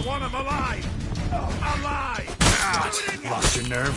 want him alive! Alive! Lost your nerve?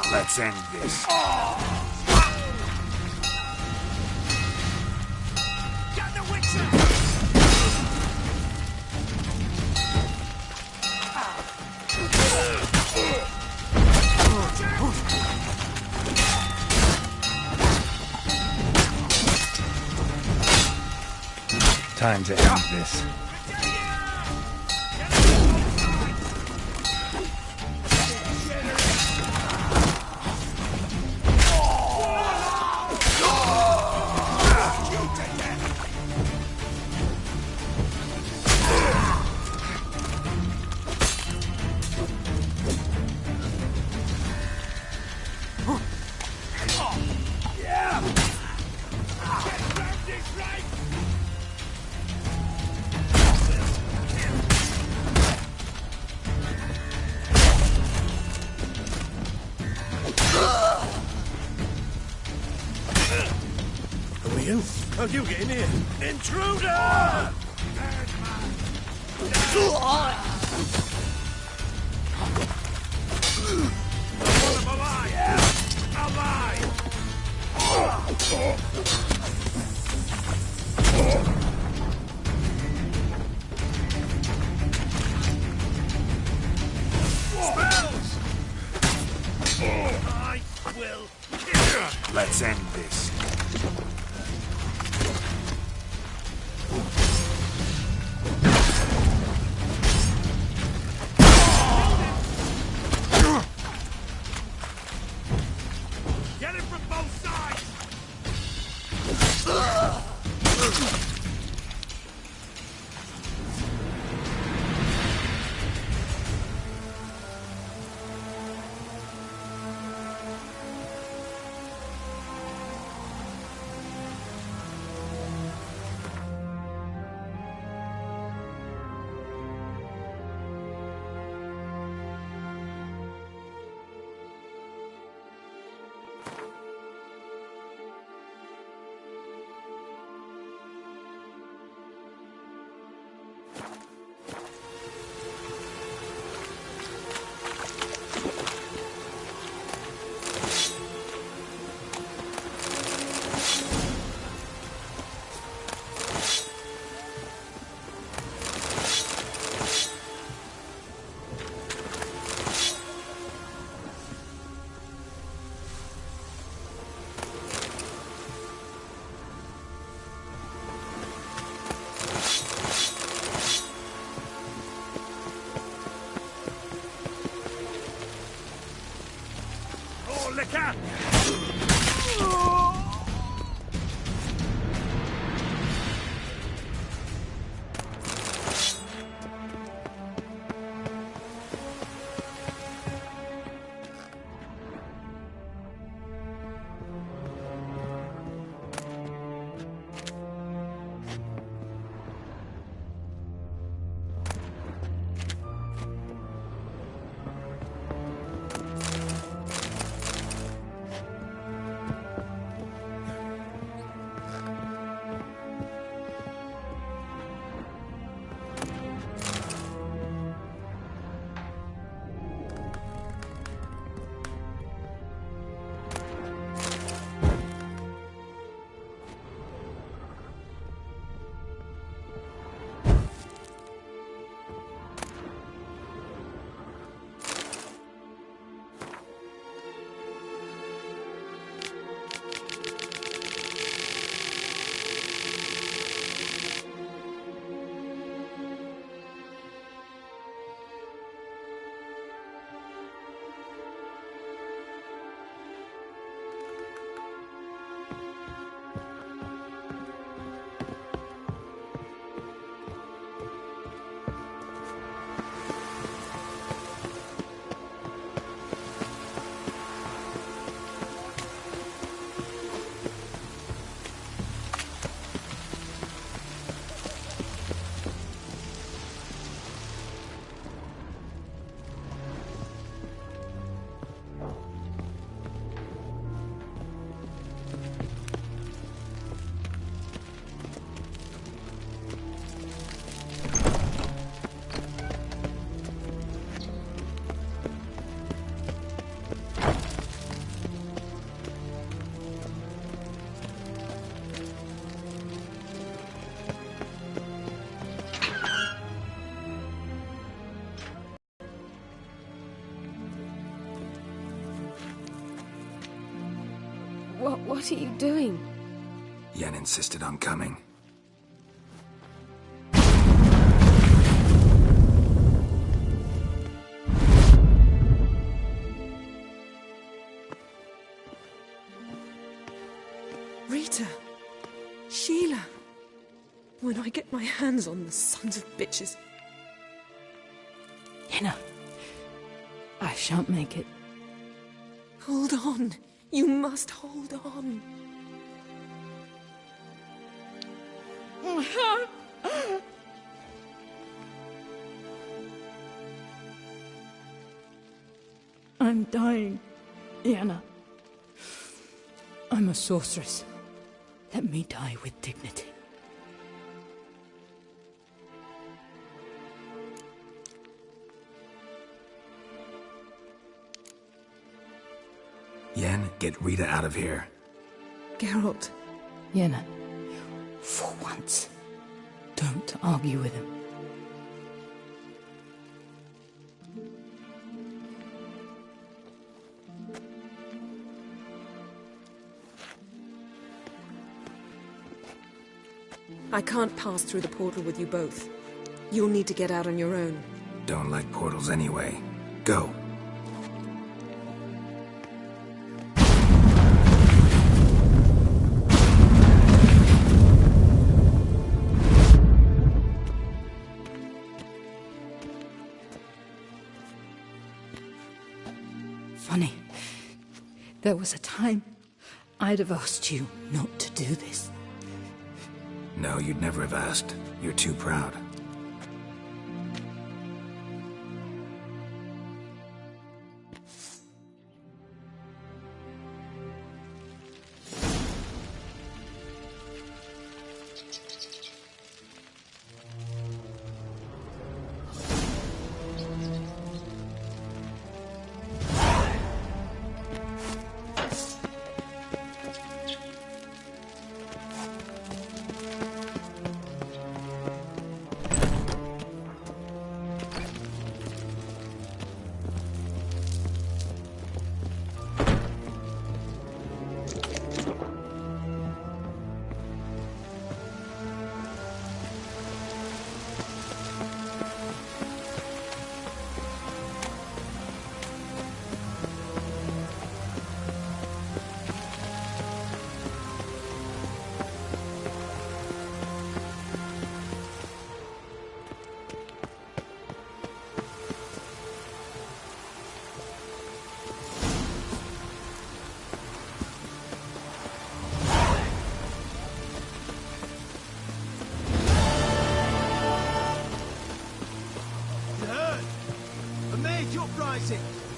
Let's end this. Get the Witcher! Time to end this. How'd you get in here? Intruder! Spells! I will kill you! Let's end this. Get it from both sides! Liquor! What are you doing? Yen insisted on coming. Rita. Sheila. When I get my hands on the sons of bitches. Yenna. I shan't make it. Hold on. You must hold on. I'm dying, Yenna. I'm a sorceress. Let me die with dignity. Yen, get Rita out of here. Geralt. Yenna, for once, don't argue with him. I can't pass through the portal with you both. You'll need to get out on your own. Don't like portals anyway. Go. Funny. There was a time I'd have asked you not to do this. No, you'd never have asked. You're too proud.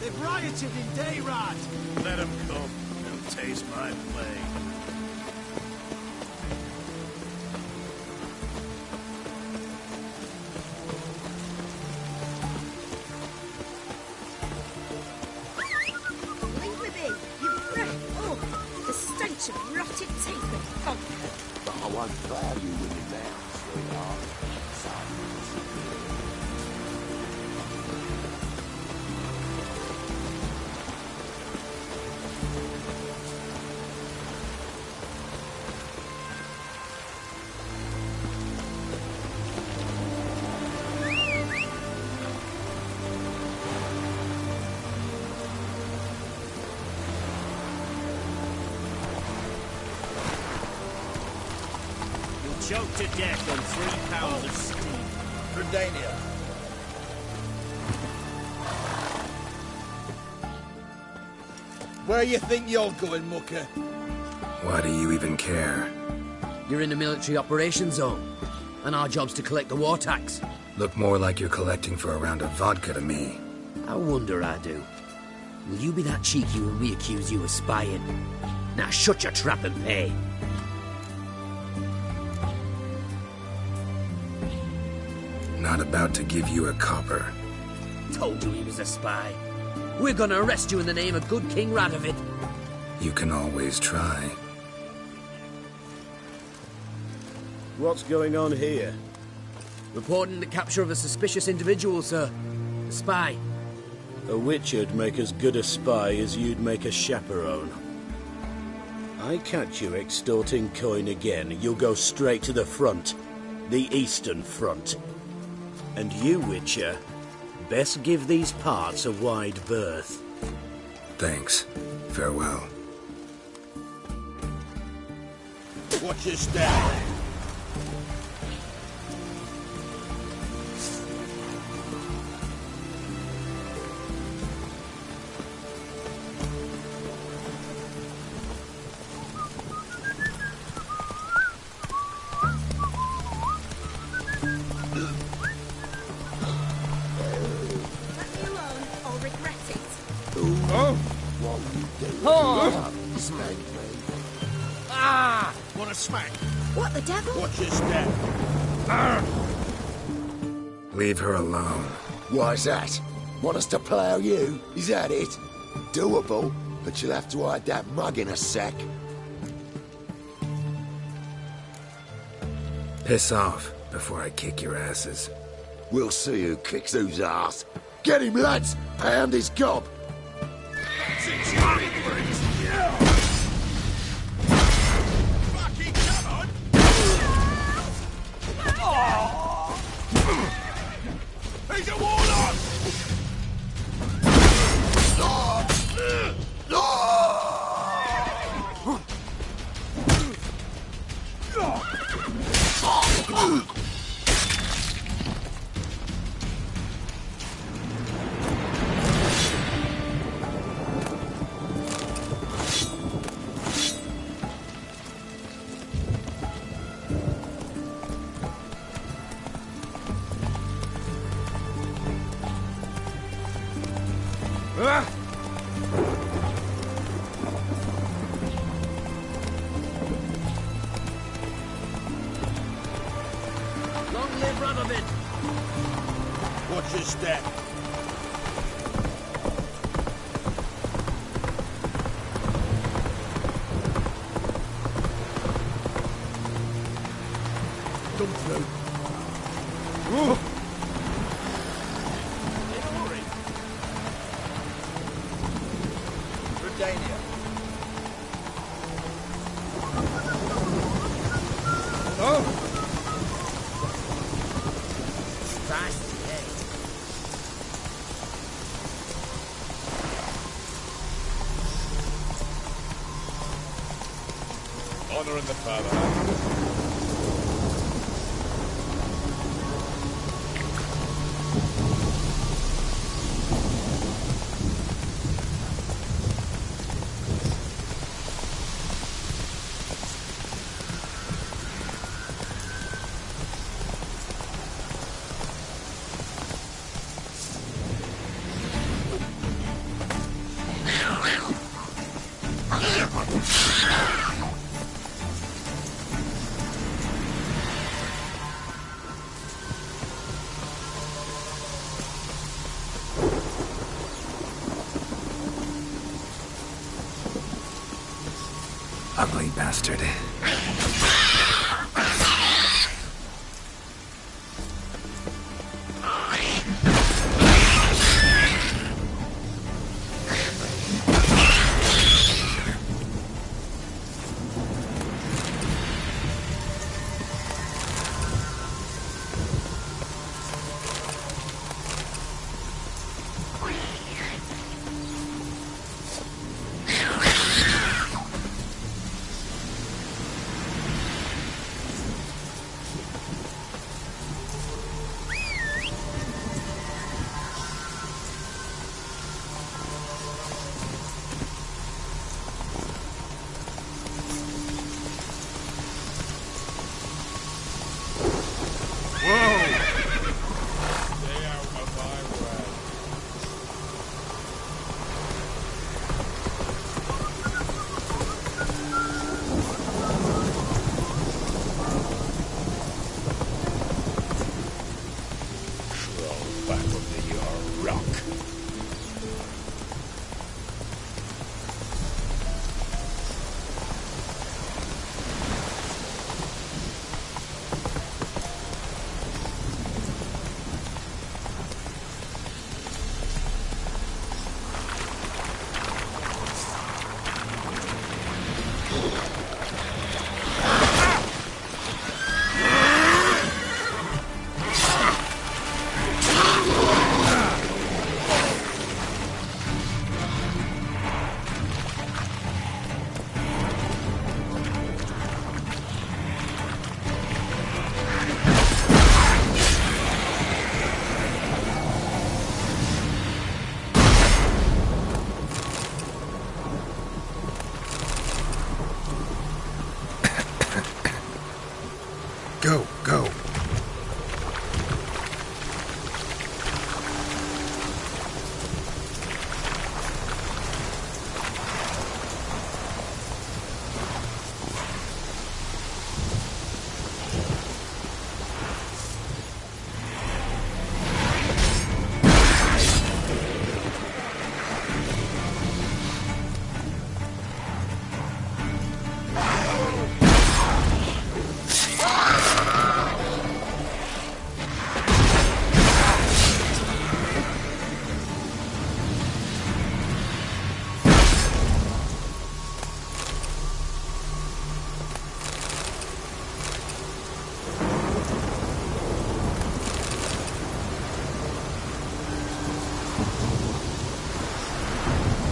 They've rioted in Dayrad. Let them come. They'll taste my blade. Leave me be, you breath. Oh, the stench of rotted teeth and funk. But I won't fail you with it now, sweetheart. Choked to death on 3 pounds of steam. Redania. Where you think you're going, mucker? Why do you even care? You're in the military operations zone, and our job's to collect the war tax. Look more like you're collecting for a round of vodka to me. I wonder I do. Will you be that cheeky when we accuse you of spying? Now shut your trap and pay. Not about to give you a copper. Told you he was a spy. We're gonna arrest you in the name of good King Radovid. You can always try. What's going on here? Reporting the capture of a suspicious individual, sir. A spy. A witcher'd make as good a spy as you'd make a chaperone. I catch you extorting coin again, you'll go straight to the front. The Eastern Front. And you, Witcher, best give these parts a wide berth. Thanks. Farewell. Watch your step. Let me alone, I'll regret it. Want a smack? What the devil? Watch your step. Leave her alone. Why's that? Want us to plough you? Is that it? Doable, but you'll have to hide that mug in a sec. Piss off before I kick your asses. We'll see who kicks whose ass. Get him, lads! Pound his gob! Fucking come on! He's a warlock! Long live Rubberman! Watch your step. Come through. Redania. Honor in the fatherland. Ugly bastard.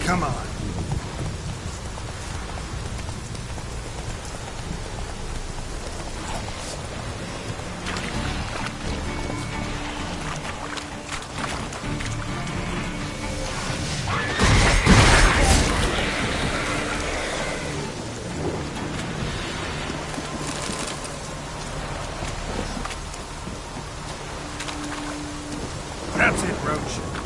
Come on. That's it, Roach.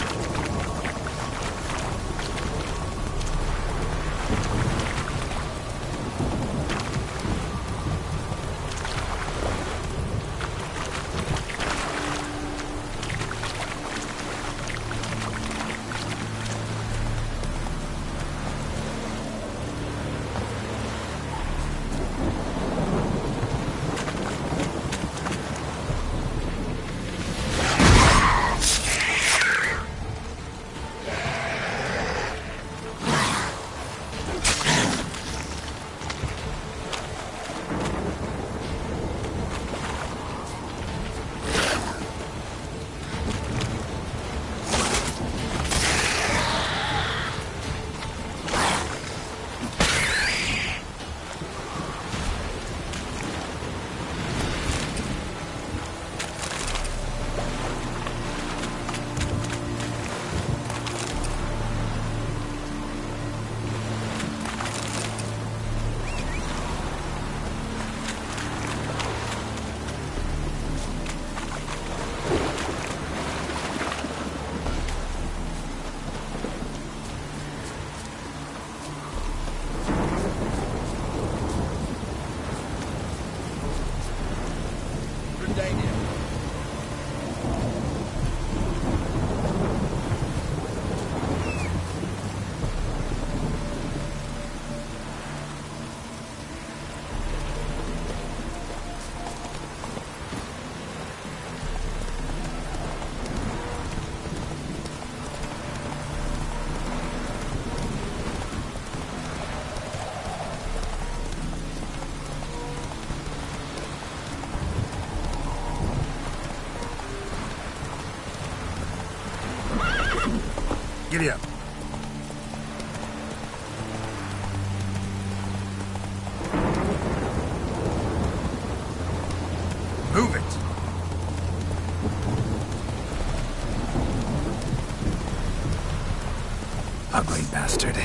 Giddy up. Move it. Ugly bastard.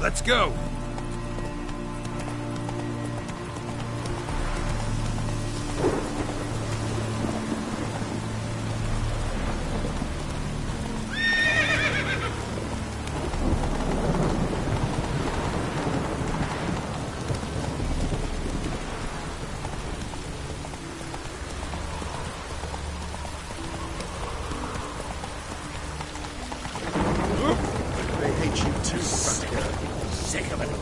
Let's go! They hate you too, fucker. Sick of it.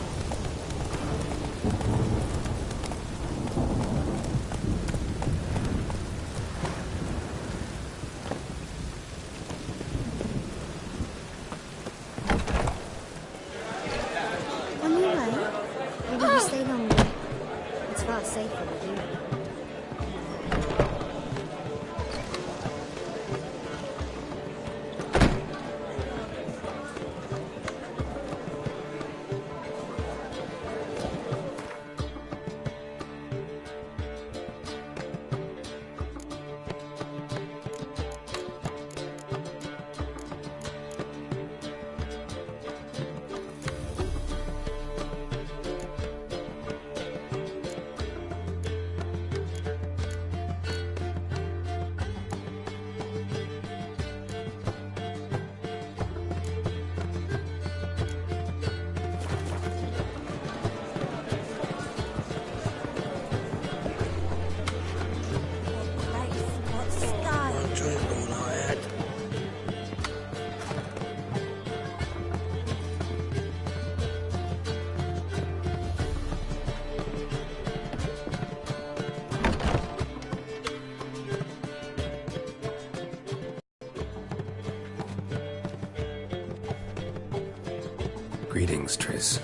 Greetings, Triss.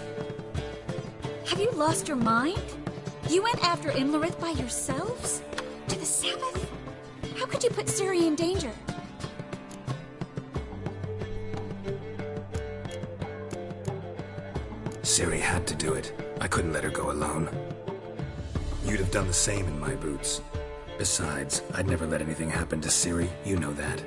Have you lost your mind? You went after Imlerith by yourselves? To the Sabbath? How could you put Ciri in danger? Ciri had to do it. I couldn't let her go alone. You'd have done the same in my boots. Besides, I'd never let anything happen to Ciri. You know that.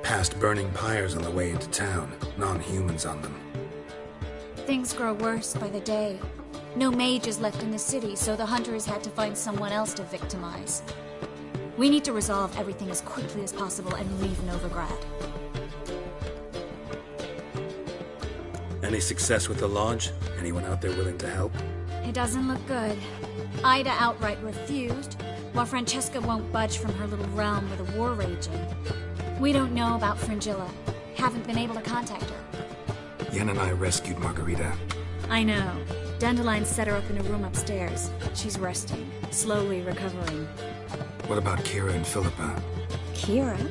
Past burning pyres on the way into town. Non-humans on them. Things grow worse by the day. No mages left in the city, so the hunters had to find someone else to victimize. We need to resolve everything as quickly as possible and leave Novigrad. Any success with the lodge? Anyone out there willing to help? It doesn't look good. Ida outright refused, while Francesca won't budge from her little realm with a war raging. We don't know about Fringilla. Haven't been able to contact her. Yen and I rescued Margarita. I know. Dandelion set her up in a room upstairs. She's resting, slowly recovering. What about Kira and Philippa? Kira?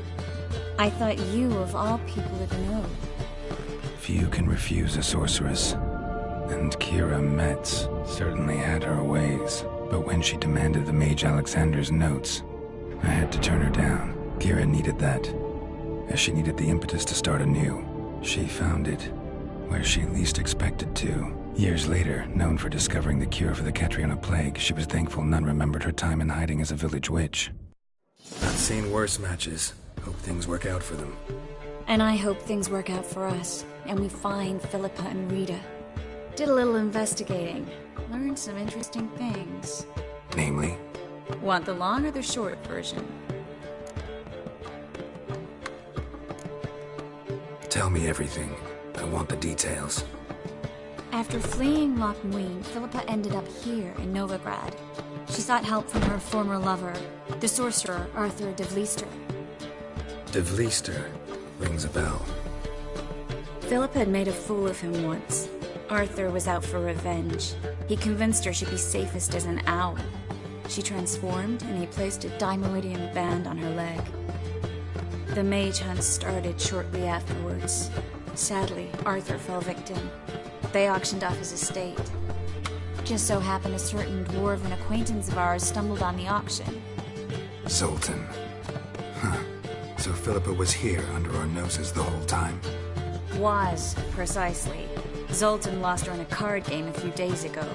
I thought you, of all people, would know. Few can refuse a sorceress. And Kira Metz certainly had her ways. But when she demanded the Mage Alexander's notes, I had to turn her down. Kira needed that, as she needed the impetus to start anew. She found it where she least expected to. Years later, known for discovering the cure for the Catriona plague, she was thankful none remembered her time in hiding as a village witch. I've seen worse matches. Hope things work out for them. And I hope things work out for us, and we find Philippa and Rita. Did a little investigating. Learned some interesting things. Namely? Want the long or the short version? Tell me everything. I want the details. After fleeing Loch Muin, Philippa ended up here in Novigrad. She sought help from her former lover, the sorcerer Arthur de Vlister. De Vlister rings a bell. Philippa had made a fool of him once. Arthur was out for revenge. He convinced her she'd be safest as an owl. She transformed, and he placed a Dimeridian band on her leg. The mage hunt started shortly afterwards. Sadly, Arthur fell victim. They auctioned off his estate. Just so happened a certain dwarven acquaintance of ours stumbled on the auction. Zoltan. Huh. So Philippa was here under our noses the whole time? Was, precisely. Zoltan lost her in a card game a few days ago.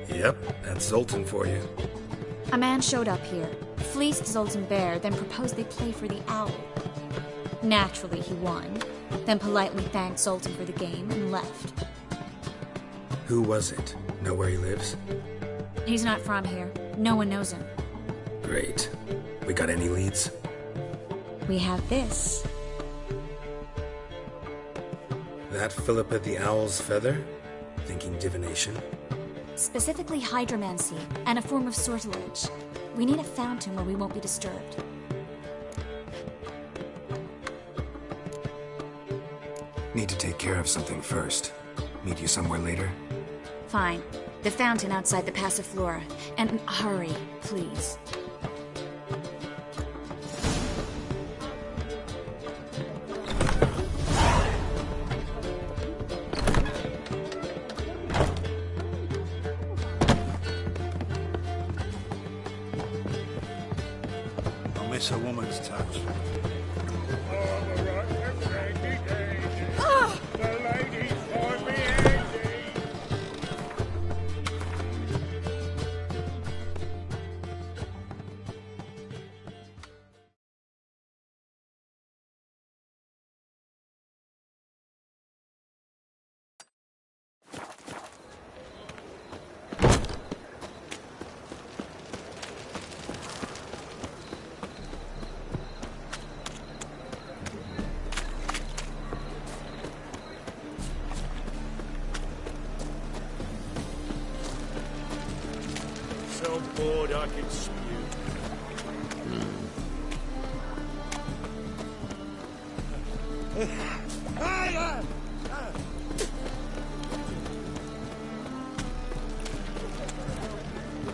Yep, that's Zoltan for you. A man showed up here, fleeced Zoltan bare, then proposed they play for the owl. Naturally, he won, then politely thanked Zoltan for the game and left. Who was it? Know where he lives? He's not from here. No one knows him. Great. We got any leads? We have this. That Philippa the Owl's feather? Thinking divination? Specifically hydromancy, and a form of sortilege. We need a fountain where we won't be disturbed. Need to take care of something first. Meet you somewhere later? Fine. The fountain outside the Passiflora. And hurry, please. I'll miss a woman's touch. So bored I could spew.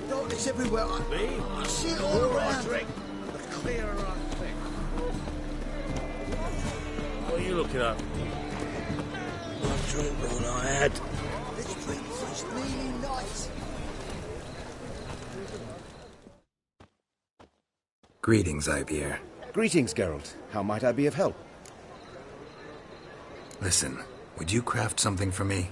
Darkness everywhere. I see it all around. Drink, the clearer I think. What are you looking at? One drink all I had. This drink is really nice. Greetings, Ivier. Greetings, Geralt. How might I be of help? Listen, would you craft something for me?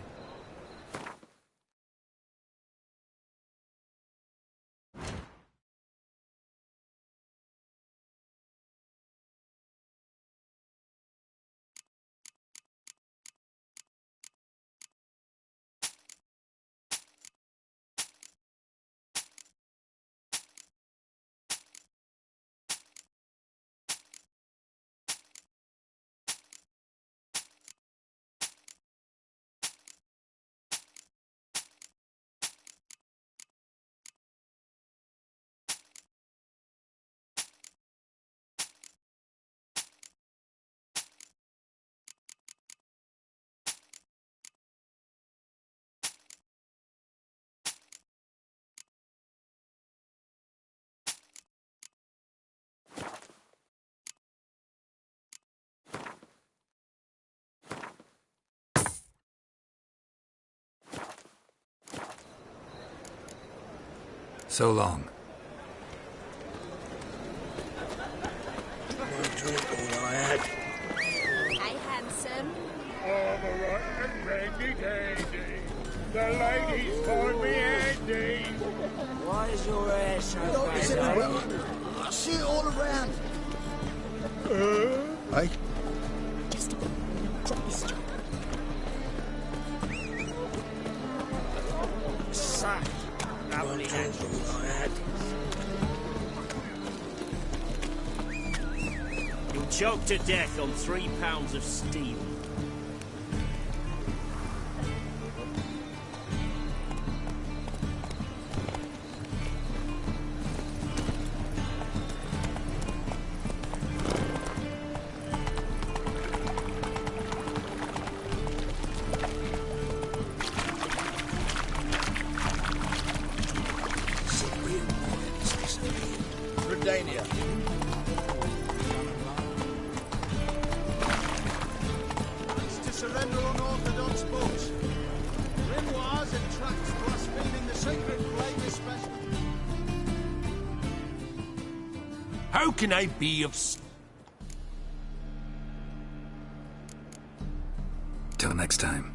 So long. One drink all I had. Hi, handsome. I'm a rotten randy dandy. The ladies find me handy. Why is your hair so Darkness bad? everywhere. I see it all around. Hey? Just drop this job. Sack. One drink all I had. You'll choke to death on 3 pounds of steel. Redania. To surrender unorthodox books. Grimoires and tracts blaspheming the sacred flame especially. How can I be of... Till next time.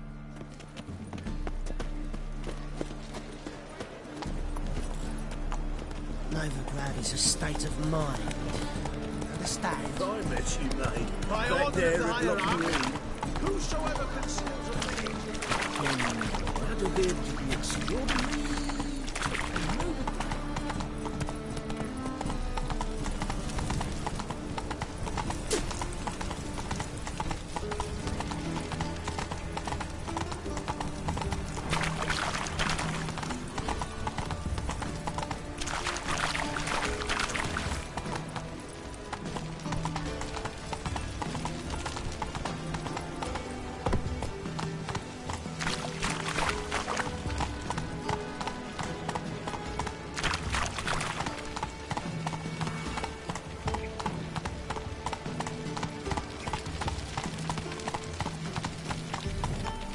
Novigrad is a state of mind. Understand? I met you, mate. By Back order there of the at Loch hierarchy, Newry. whosoever conceals a thing. That'll be able to be extraordinary.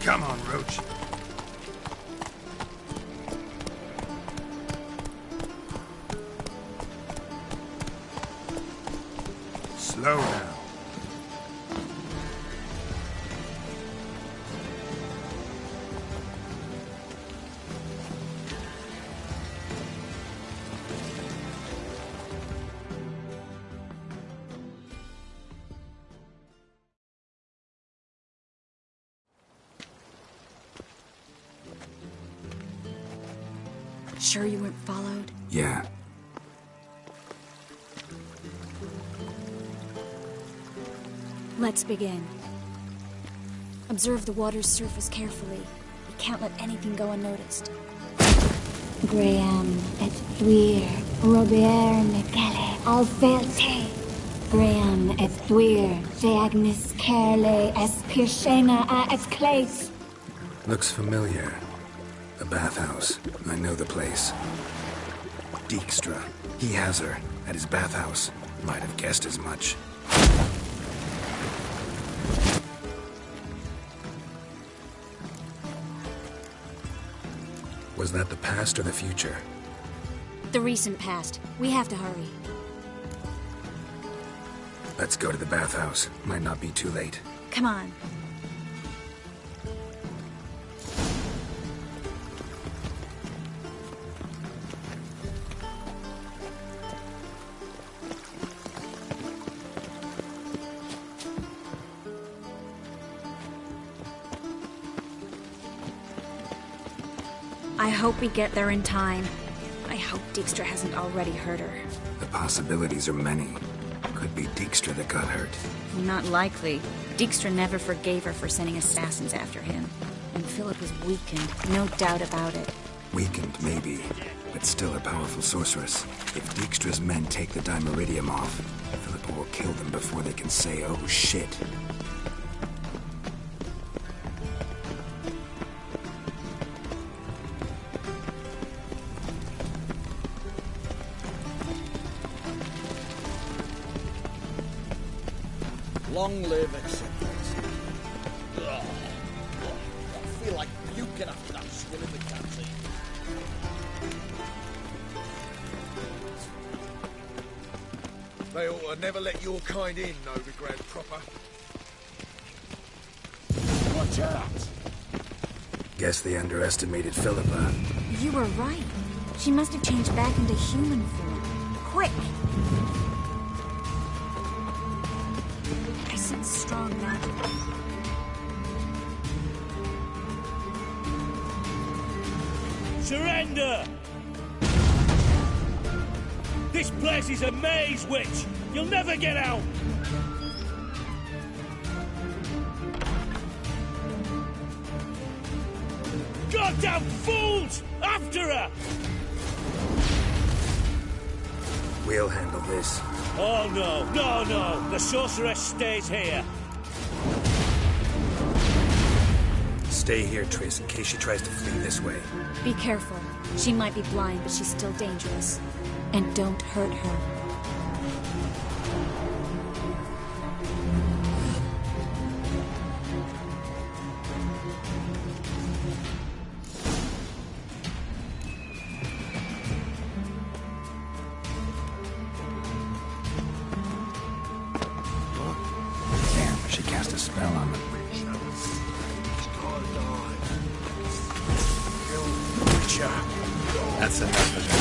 Come on, Roach. Slow down. Sure you weren't followed? Yeah. Let's begin. Observe the water's surface carefully. You can't let anything go unnoticed. Graham et fuir, Robert Michele, Alferte. Graham es thuir, de agnes kerle es pirshena a es clace. Looks familiar. The bathhouse. I know the place. Dijkstra. He has her at his bathhouse. Might have guessed as much. Was that the past or the future? The recent past. We have to hurry. Let's go to the bathhouse. Might not be too late. Come on. I hope we get there in time. I hope Dijkstra hasn't already hurt her. The possibilities are many. Could be Dijkstra that got hurt. Not likely. Dijkstra never forgave her for sending assassins after him. And Philip was weakened, no doubt about it. Weakened, maybe, but still a powerful sorceress. If Dijkstra's men take the Dimeridium off, Philippa will kill them before they can say, oh shit. Long live acceptance. I feel like puking after that swim in the canteen. They ought to never let your kind in, Novigrad proper. Watch out! Guess they underestimated Philippa. You were right. She must have changed back into human form. Quick! I sense strong magic. Surrender! This place is a maze, witch! You'll never get out! Goddamn fools! After her! We'll handle this. Oh no, no, no! The sorceress stays here. Stay here, Triss, in case she tries to flee this way. Be careful. She might be blind, but she's still dangerous. And don't hurt her. Damn, she cast a spell on them. That's enough of that.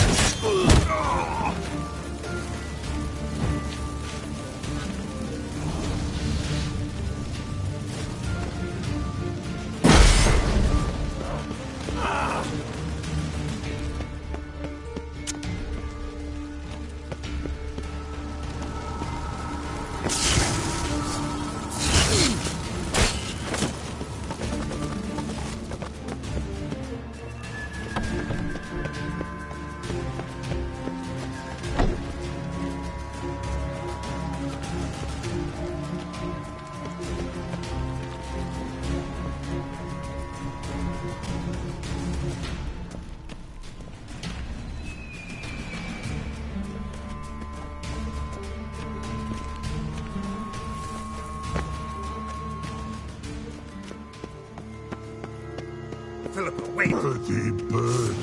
Philippa, wait! Birdie, birdie.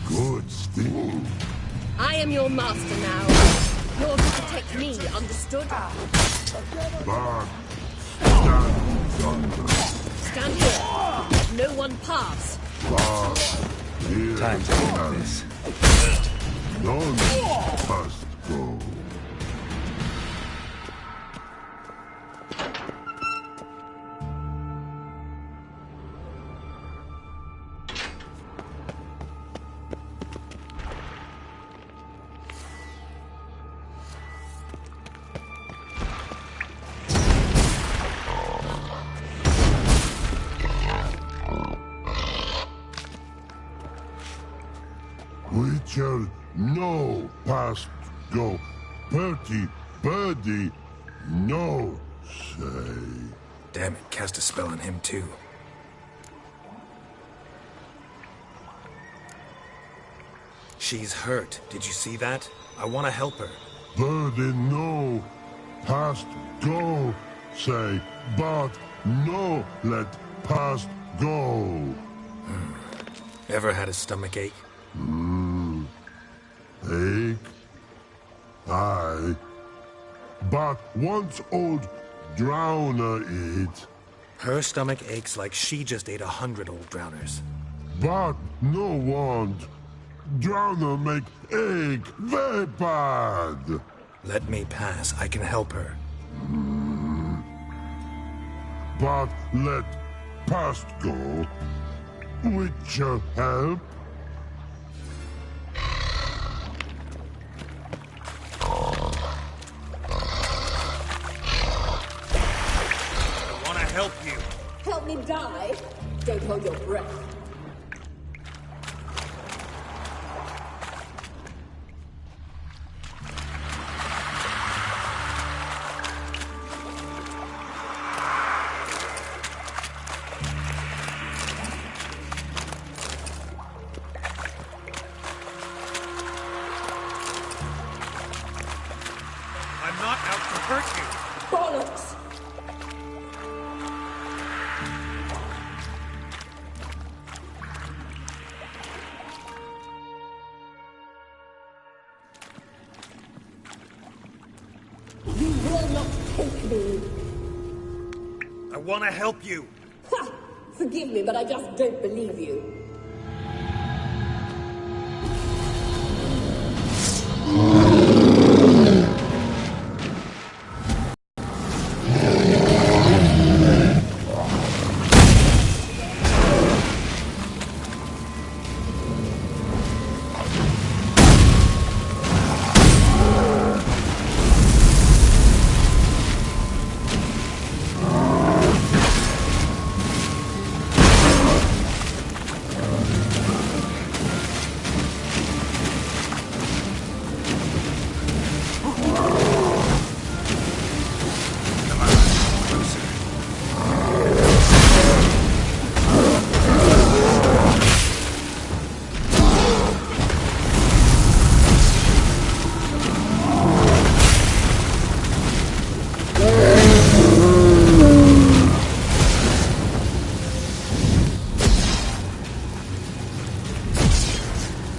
Good sting. I am your master now. You're to protect me, understood? Back. Stand yonder. Stand here. Let no one pass. Back. Here. Time to end this. None must go. We shall no past go. Bertie, birdie, no, say. Damn it, cast a spell on him too. She's hurt. Did you see that? I want to help her. Birdie, no. Past go, say. But no, let past go. Ever had a stomach ache? Ache? Aye. But once old drowner eat. Her stomach aches like she just ate 100 old drowners. But no want. Drowner make ache very bad. Let me pass. I can help her. But let past go. Which help? I want to help you. Help me die? Don't hold your breath. I'm not out to hurt you. Bollocks! You will not take me. I want to help you. Ha! Forgive me, but I just don't believe you.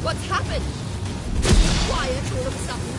What's happened? Quiet all of a sudden.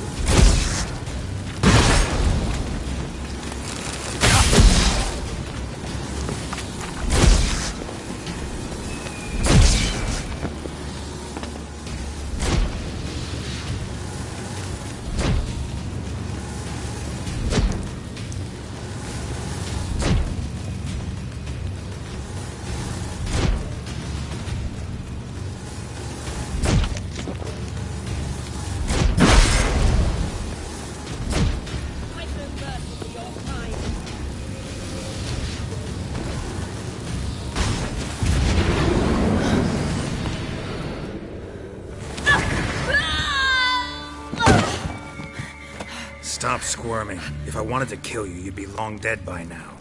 Stop squirming. If I wanted to kill you, you'd be long dead by now.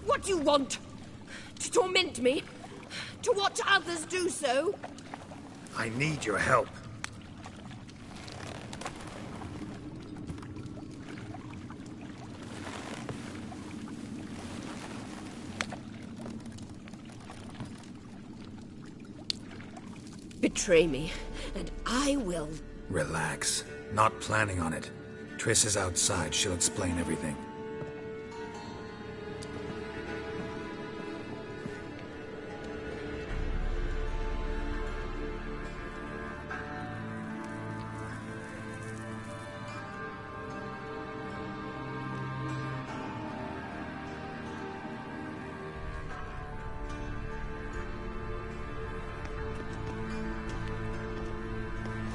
What do you want? To torment me? To watch others do so? I need your help. Betray me, and I will. Relax. Not planning on it. Triss is outside. She'll explain everything.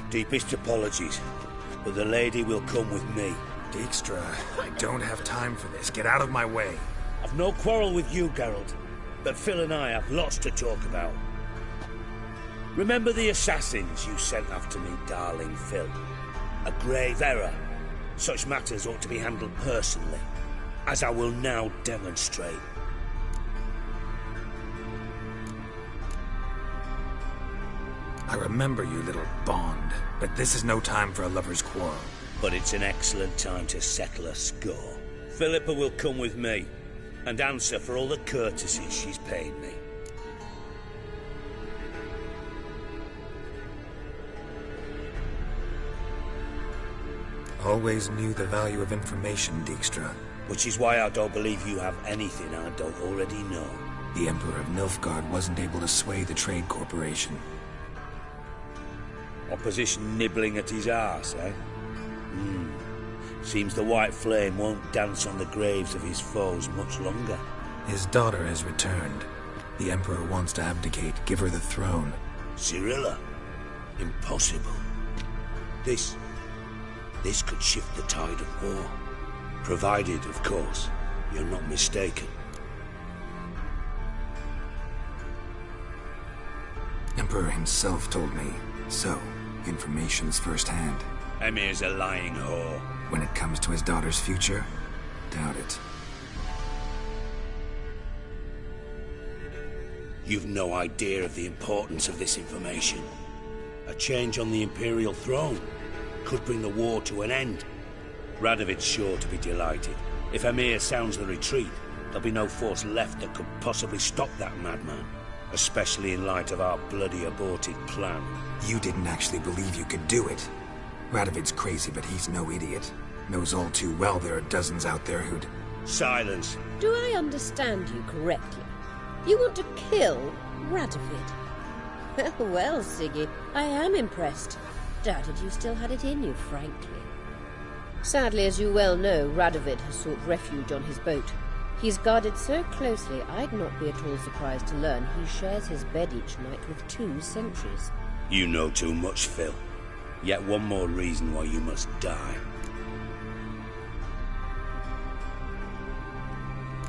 Deepest apologies, but the lady will come with me. Dijkstra, I don't have time for this. Get out of my way. I've no quarrel with you, Geralt, but Phil and I have lots to talk about. Remember the assassins you sent after me, darling Phil? A grave error. Such matters ought to be handled personally, as I will now demonstrate. I remember you, little Bond, but this is no time for a lover's quarrel. But it's an excellent time to settle a score. Philippa will come with me, and answer for all the courtesies she's paid me. Always knew the value of information, Dijkstra. Which is why I don't believe you have anything I don't already know. The Emperor of Nilfgaard wasn't able to sway the Trade Corporation. Opposition nibbling at his arse, eh? Seems the White Flame won't dance on the graves of his foes much longer. His daughter has returned. The Emperor wants to abdicate, give her the throne. Cyrilla? Impossible. This could shift the tide of war. Provided, of course, you're not mistaken. Emperor himself told me. So, information's firsthand. Emir's a lying whore. When it comes to his daughter's future, doubt it. You've no idea of the importance of this information. A change on the Imperial throne could bring the war to an end. Radovid's sure to be delighted. If Emir sounds the retreat, there'll be no force left that could possibly stop that madman. Especially in light of our bloody aborted plan. You didn't actually believe you could do it. Radovid's crazy, but he's no idiot. Knows all too well there are dozens out there who'd... Silence. Do I understand you correctly? You want to kill Radovid? Well, Siggy, I am impressed. Doubted you still had it in you, frankly. Sadly, as you well know, Radovid has sought refuge on his boat. He's guarded so closely, I'd not be at all surprised to learn he shares his bed each night with 2 sentries. You know too much, Phil. Yet one more reason why you must die.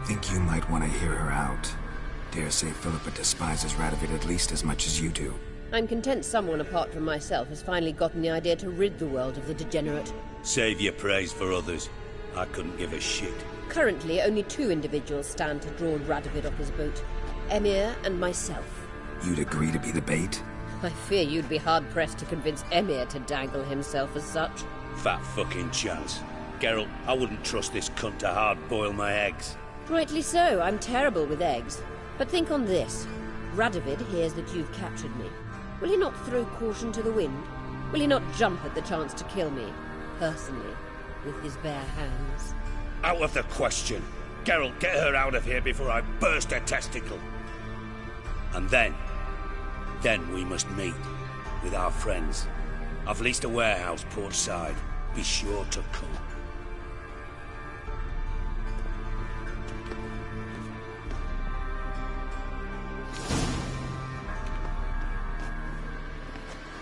Think you might want to hear her out. Dare say Philippa despises Radovid at least as much as you do. I'm content someone apart from myself has finally gotten the idea to rid the world of the degenerate. Save your praise for others. I couldn't give a shit. Currently, only 2 individuals stand to draw Radovid off his boat. Emir and myself. You'd agree to be the bait? I fear you'd be hard-pressed to convince Emir to dangle himself as such. Fat fucking chance. Geralt, I wouldn't trust this cunt to hard-boil my eggs. Rightly so, I'm terrible with eggs. But think on this. Radovid hears that you've captured me. Will he not throw caution to the wind? Will he not jump at the chance to kill me, personally, with his bare hands? Out of the question. Geralt, get her out of here before I burst her testicle. And then we must meet with our friends. I've leased a warehouse port side. Be sure to come.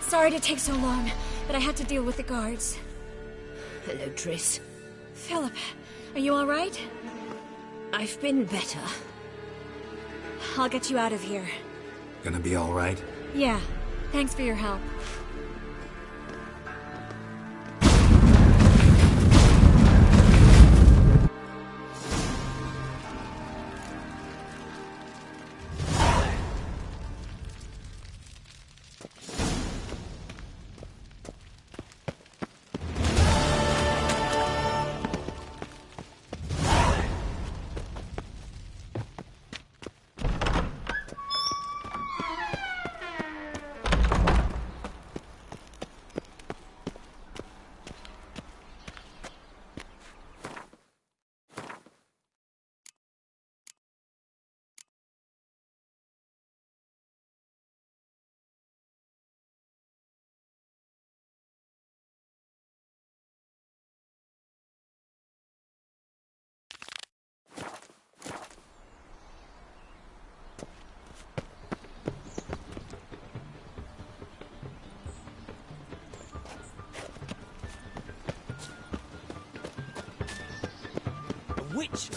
Sorry to take so long, but I had to deal with the guards. Hello, Triss. Philip, are you all right? I've been better. I'll get you out of here. Gonna be all right? Yeah. Thanks for your help. Witch!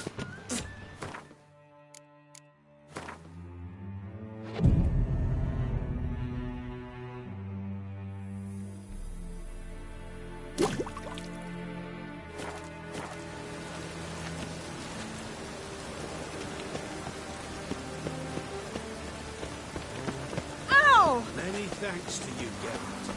Thanks to you, Geralt.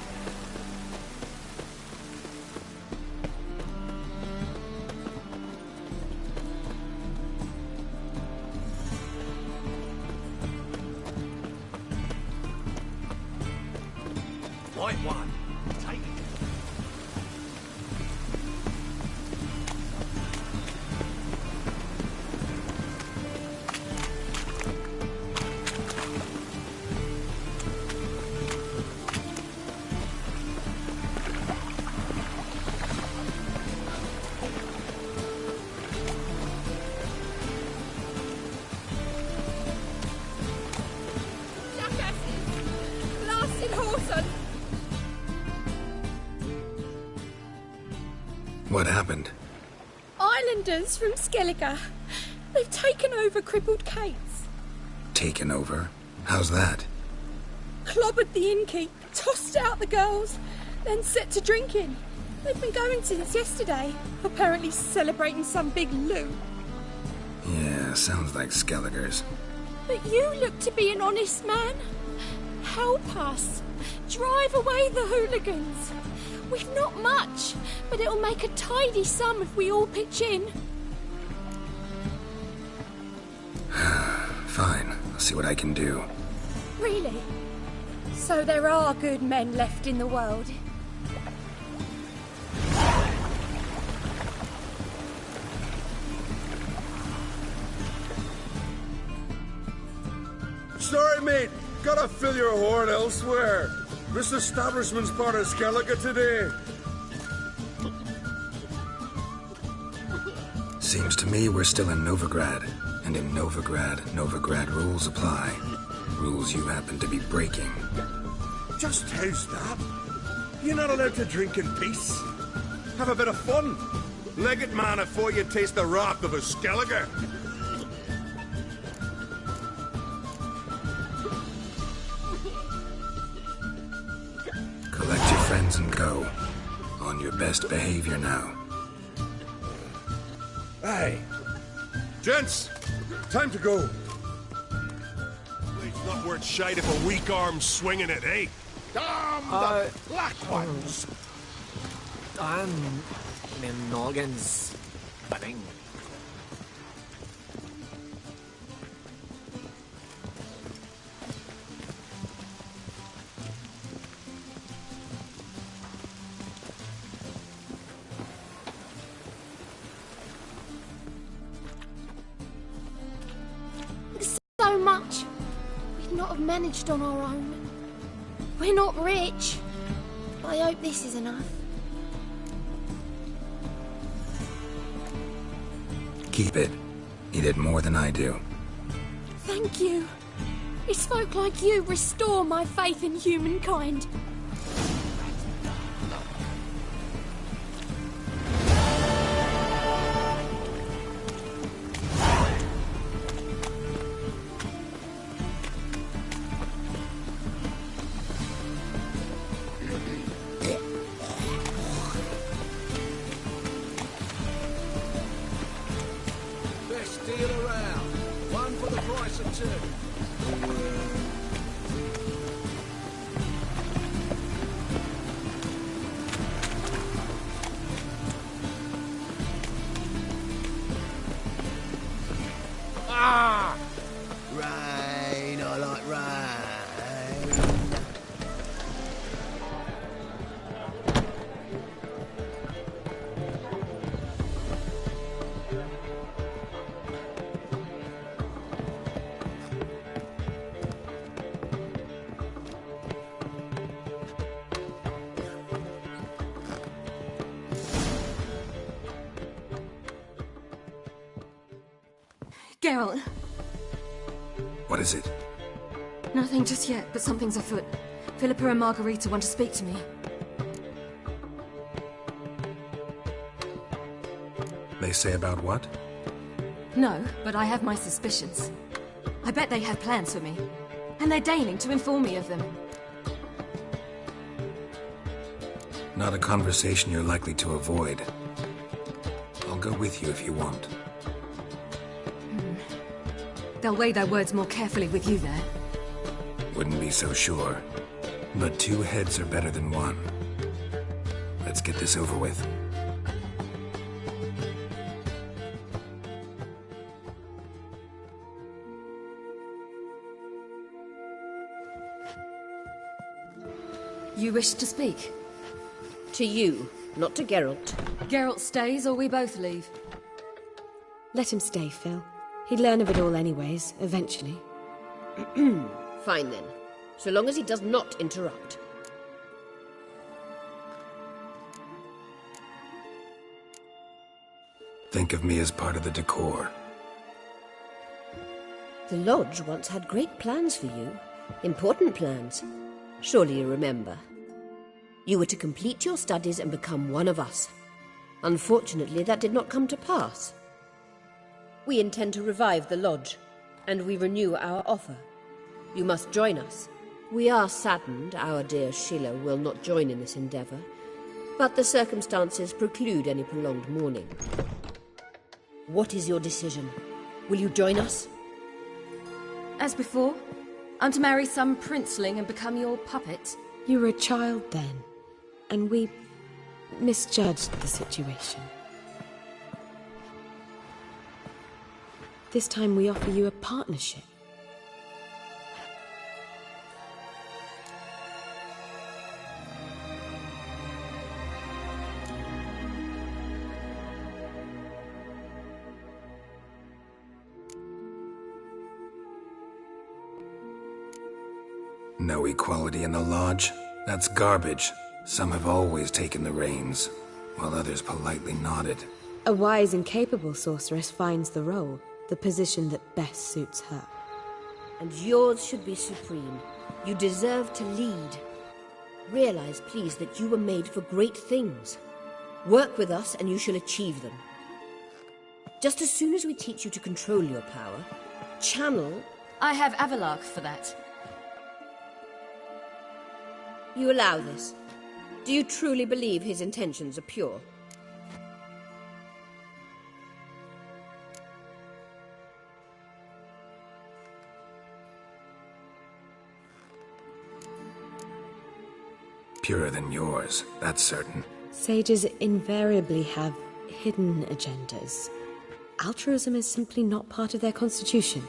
Right one. Take it. Jackasses! Blasted horses! What happened? Islanders from Skellige. They've taken over crippled Kate's. Taken over? How's that? Clobbered the innkeep, tossed out the girls, then set to drinking. They've been going since yesterday, apparently celebrating some big loot. Yeah, sounds like Skelligers. But you look to be an honest man. Help us. Drive away the hooligans. We've not much, but it'll make a tidy sum if we all pitch in. Fine, I'll see what I can do. Really? So there are good men left in the world? Sorry, mate. Gotta fill your horn elsewhere. This establishment's part of Skellige today. Seems to me we're still in Novigrad. And in Novigrad rules apply. Rules you happen to be breaking. Just how's that? You're not allowed to drink in peace. Have a bit of fun. Leg it, man, before you taste the wrath of a Skellige. Collect your friends and go. On your best behavior now. Aye. Gents, time to go. It's not worth shite if a weak arm's swinging it, eh? Damn the black ones! Min Morgan's wedding. So much. We'd not have managed on our own. We're not rich. I hope this is enough. Keep it. You did more than I do. Thank you. It's folk like you restore my faith in humankind. Best deal around. One for the price of two. Ah! Rain, I like rain. Geralt. What is it? Nothing just yet, but something's afoot. Philippa and Margarita want to speak to me. They say about what? No, but I have my suspicions. I bet they have plans for me. And they're deigning to inform me of them. Not a conversation you're likely to avoid. I'll go with you if you want. They'll weigh their words more carefully with you there. Wouldn't be so sure. But 2 heads are better than 1. Let's get this over with. You wish to speak? To you, not to Geralt. Geralt stays or we both leave? Let him stay, Phil. He'd learn of it all anyways, eventually. Fine then. So long as he does not interrupt. Think of me as part of the decor. The Lodge once had great plans for you. Important plans. Surely you remember. You were to complete your studies and become one of us. Unfortunately, that did not come to pass. We intend to revive the Lodge, and we renew our offer. You must join us. We are saddened our dear Sheila will not join in this endeavour, but the circumstances preclude any prolonged mourning. What is your decision? Will you join us? As before, I'm to marry some princeling and become your puppet. You were a child then, and we misjudged the situation. This time we offer you a partnership. No equality in the Lodge? That's garbage. Some have always taken the reins, while others politely nodded. A wise and capable sorceress finds the role, the position that best suits her. And yours should be supreme. You deserve to lead. Realize, please, that you were made for great things. Work with us and you shall achieve them. Just as soon as we teach you to control your power, channel... I have Avalark for that. You allow this? Do you truly believe his intentions are pure? Purer than yours, that's certain. Sages invariably have hidden agendas. Altruism is simply not part of their constitution.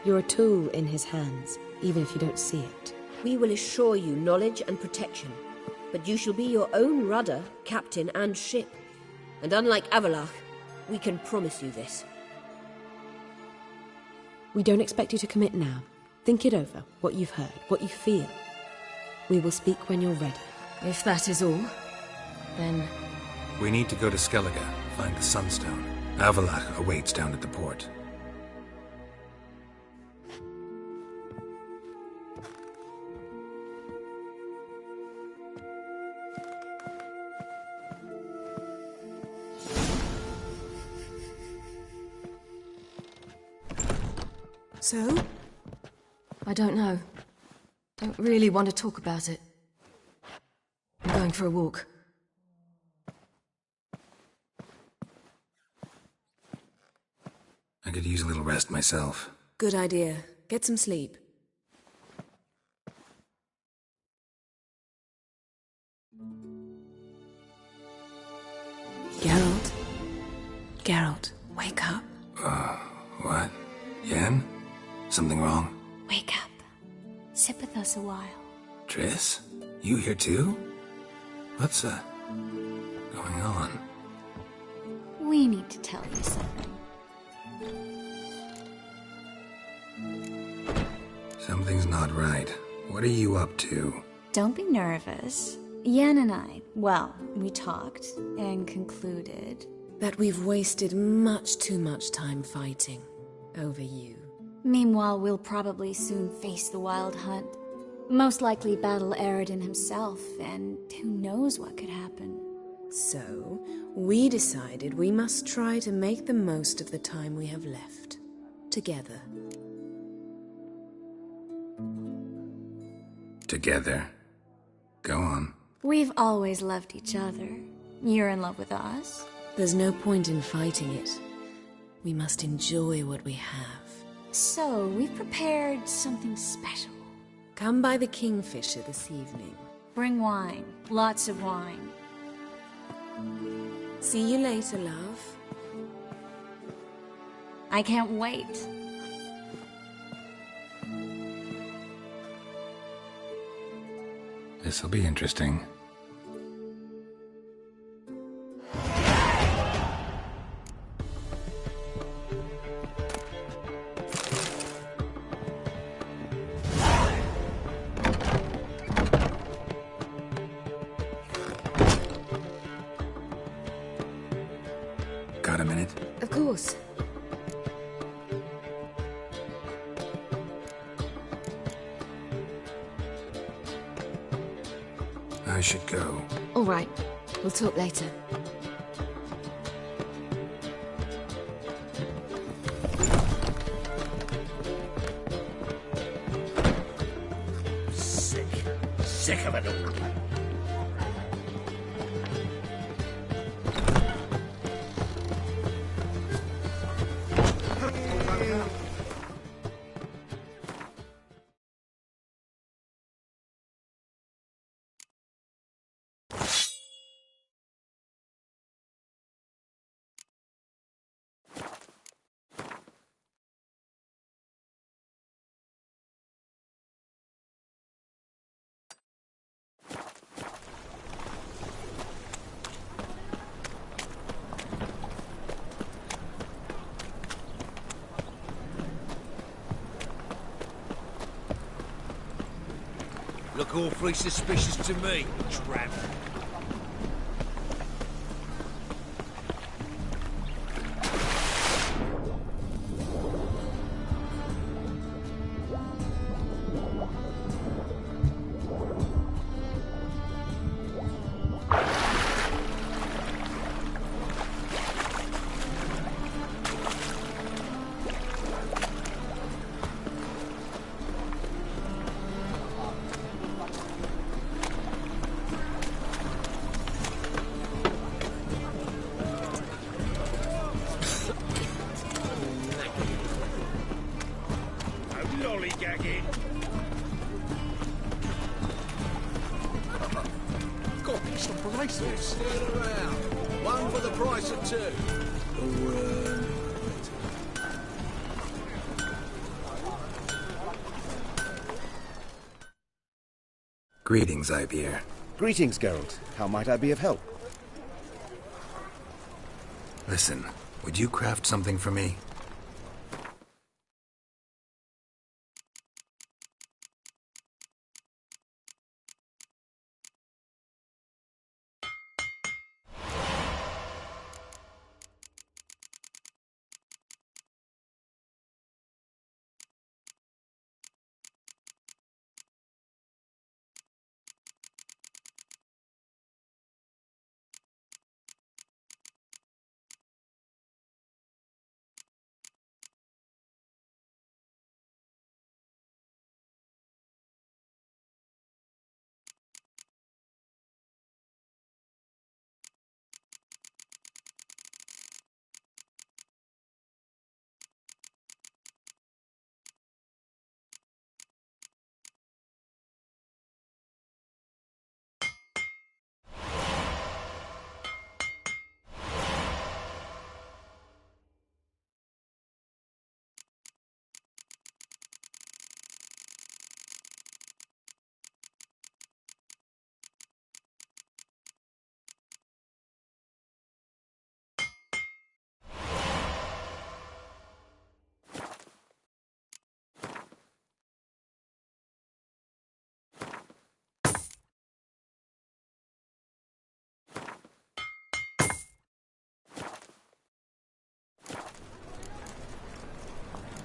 You're a tool in his hands, even if you don't see it. We will assure you knowledge and protection, but you shall be your own rudder, captain, and ship. And unlike Avalark, we can promise you this. We don't expect you to commit now. Think it over, what you've heard, what you feel. We will speak when you're ready. If that is all, then... We need to go to Skellige, find the Sunstone. Avalark awaits down at the port. So? I don't know. Don't really want to talk about it. I'm going for a walk. I could use a little rest myself. Good idea. Get some sleep. Geralt? Geralt, wake up. What? Yen? Something wrong? Wake up. Sit with us a while. Triss? You here too? What's, going on? We need to tell you something. Something's not right. What are you up to? Don't be nervous. Yen and I, well, we talked and concluded that we've wasted much too much time fighting over you. Meanwhile, we'll probably soon face the Wild Hunt. Most likely battle Aridin himself, and who knows what could happen. So, we decided we must try to make the most of the time we have left. Together. Together? Go on. We've always loved each other. You're in love with us. There's no point in fighting it. We must enjoy what we have. So, we've prepared something special. Come by the Kingfisher this evening. Bring wine. Lots of wine. See you later, love. I can't wait. This'll be interesting. Got a minute? Of course. I should go. All right. We'll talk later. Sick of it all. Look awfully suspicious to me, tramp. Lollygagging. Got some bracelets. Get around. One for the price of two. Greetings, Ibeer. Greetings, Geralt. How might I be of help? Listen, would you craft something for me?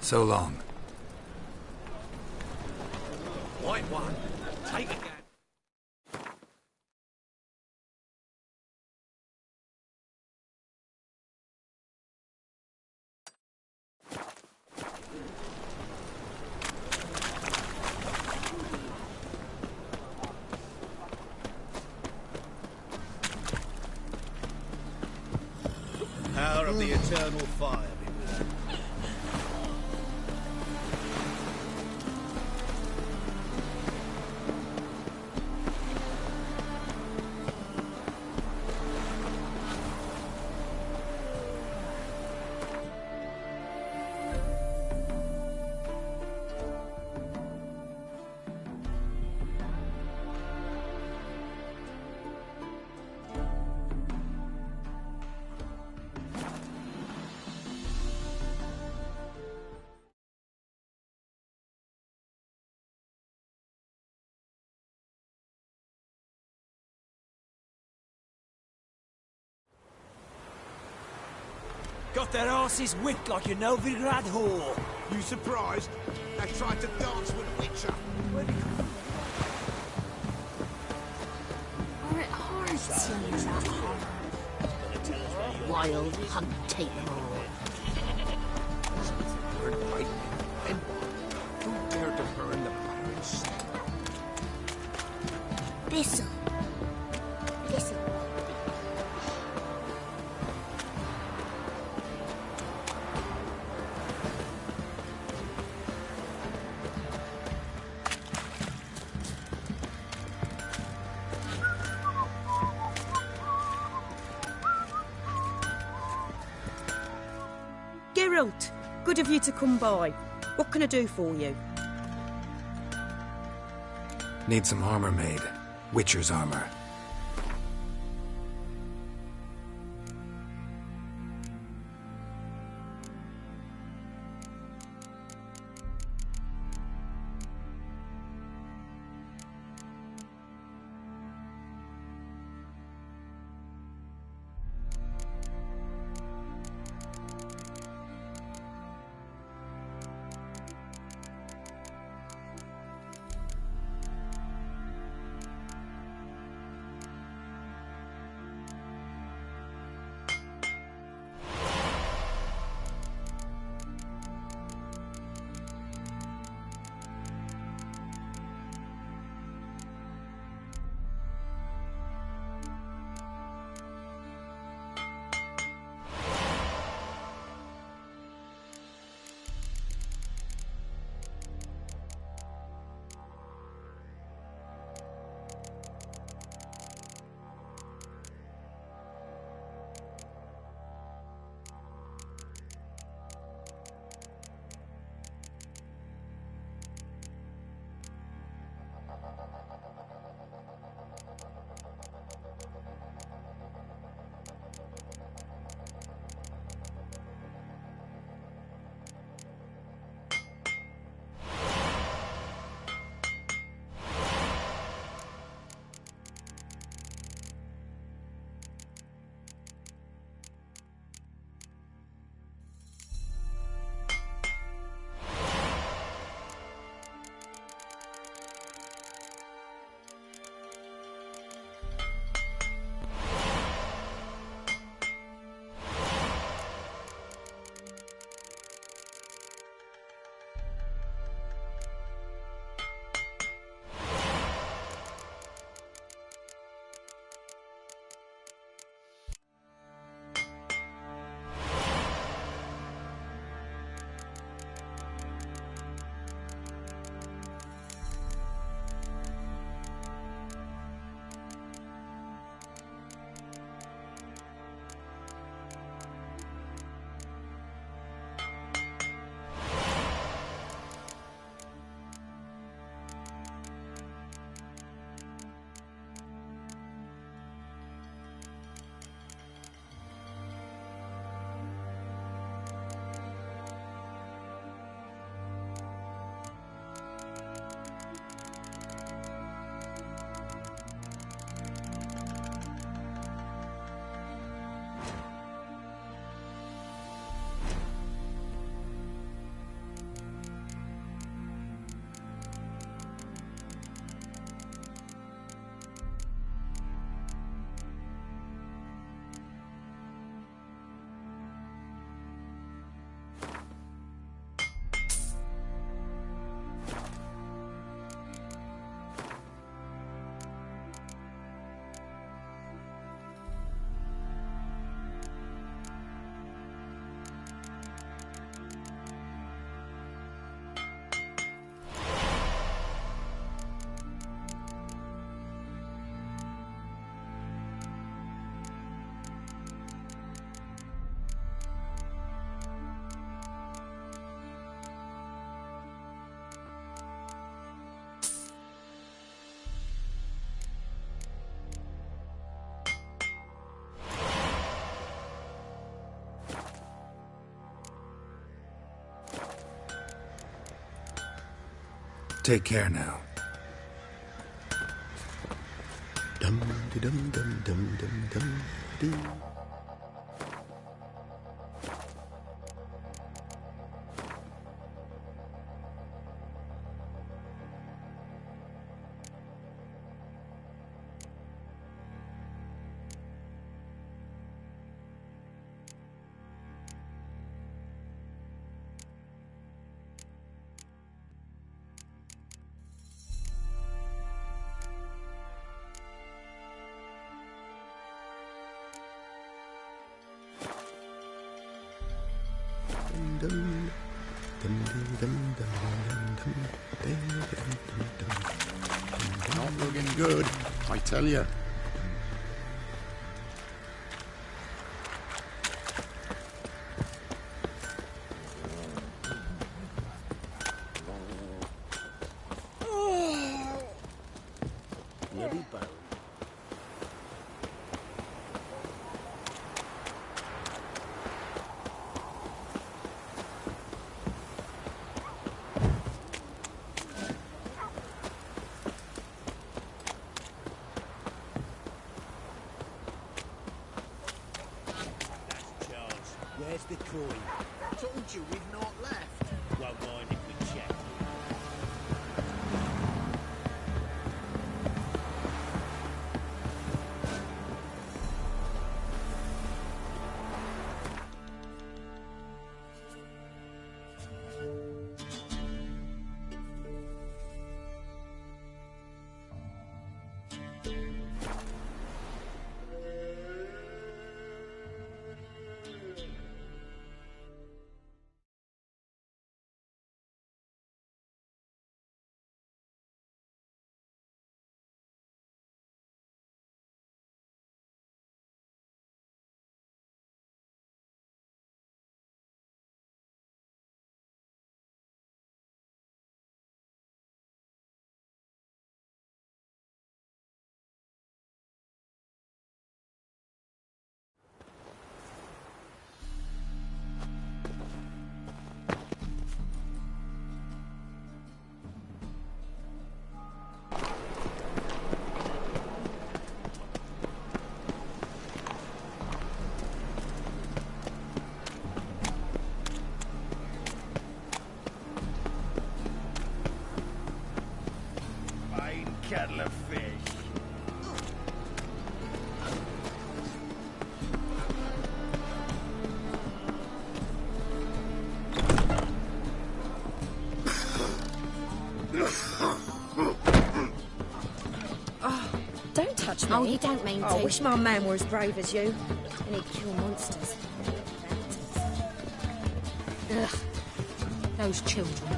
So long. White one. Take it down. Power of the eternal fire be with you. Got their asses whipped like a Novigrad whore. You surprised? They tried to dance with Witcher. Or it hurts you. Wild hunt, take them all. Bird fight. And who dared to burn the Baron's? Thistle. Thistle. Geralt, good of you to come by. What can I do for you? Need some armor made. Witcher's armor. Take care now. Dum dum dum dum dum dum dum. Not looking good, I tell you. Bloody bone. Where's the coin? Told you we've not left. Won't mind if we check. Kettle of fish. Oh, don't touch me. Oh, you don't mean to. I wish my man were as brave as you. And he'd kill monsters. Ugh. Those children play.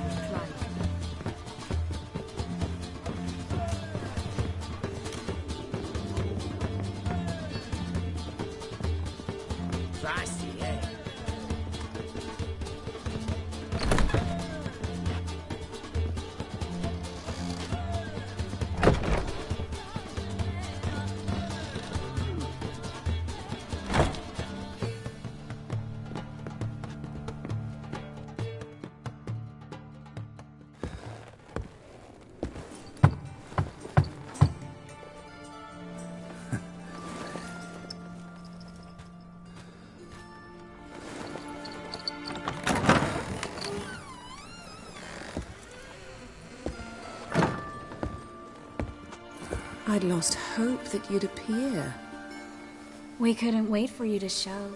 Feisty, eh? I'd lost hope that you'd appear. We couldn't wait for you to show.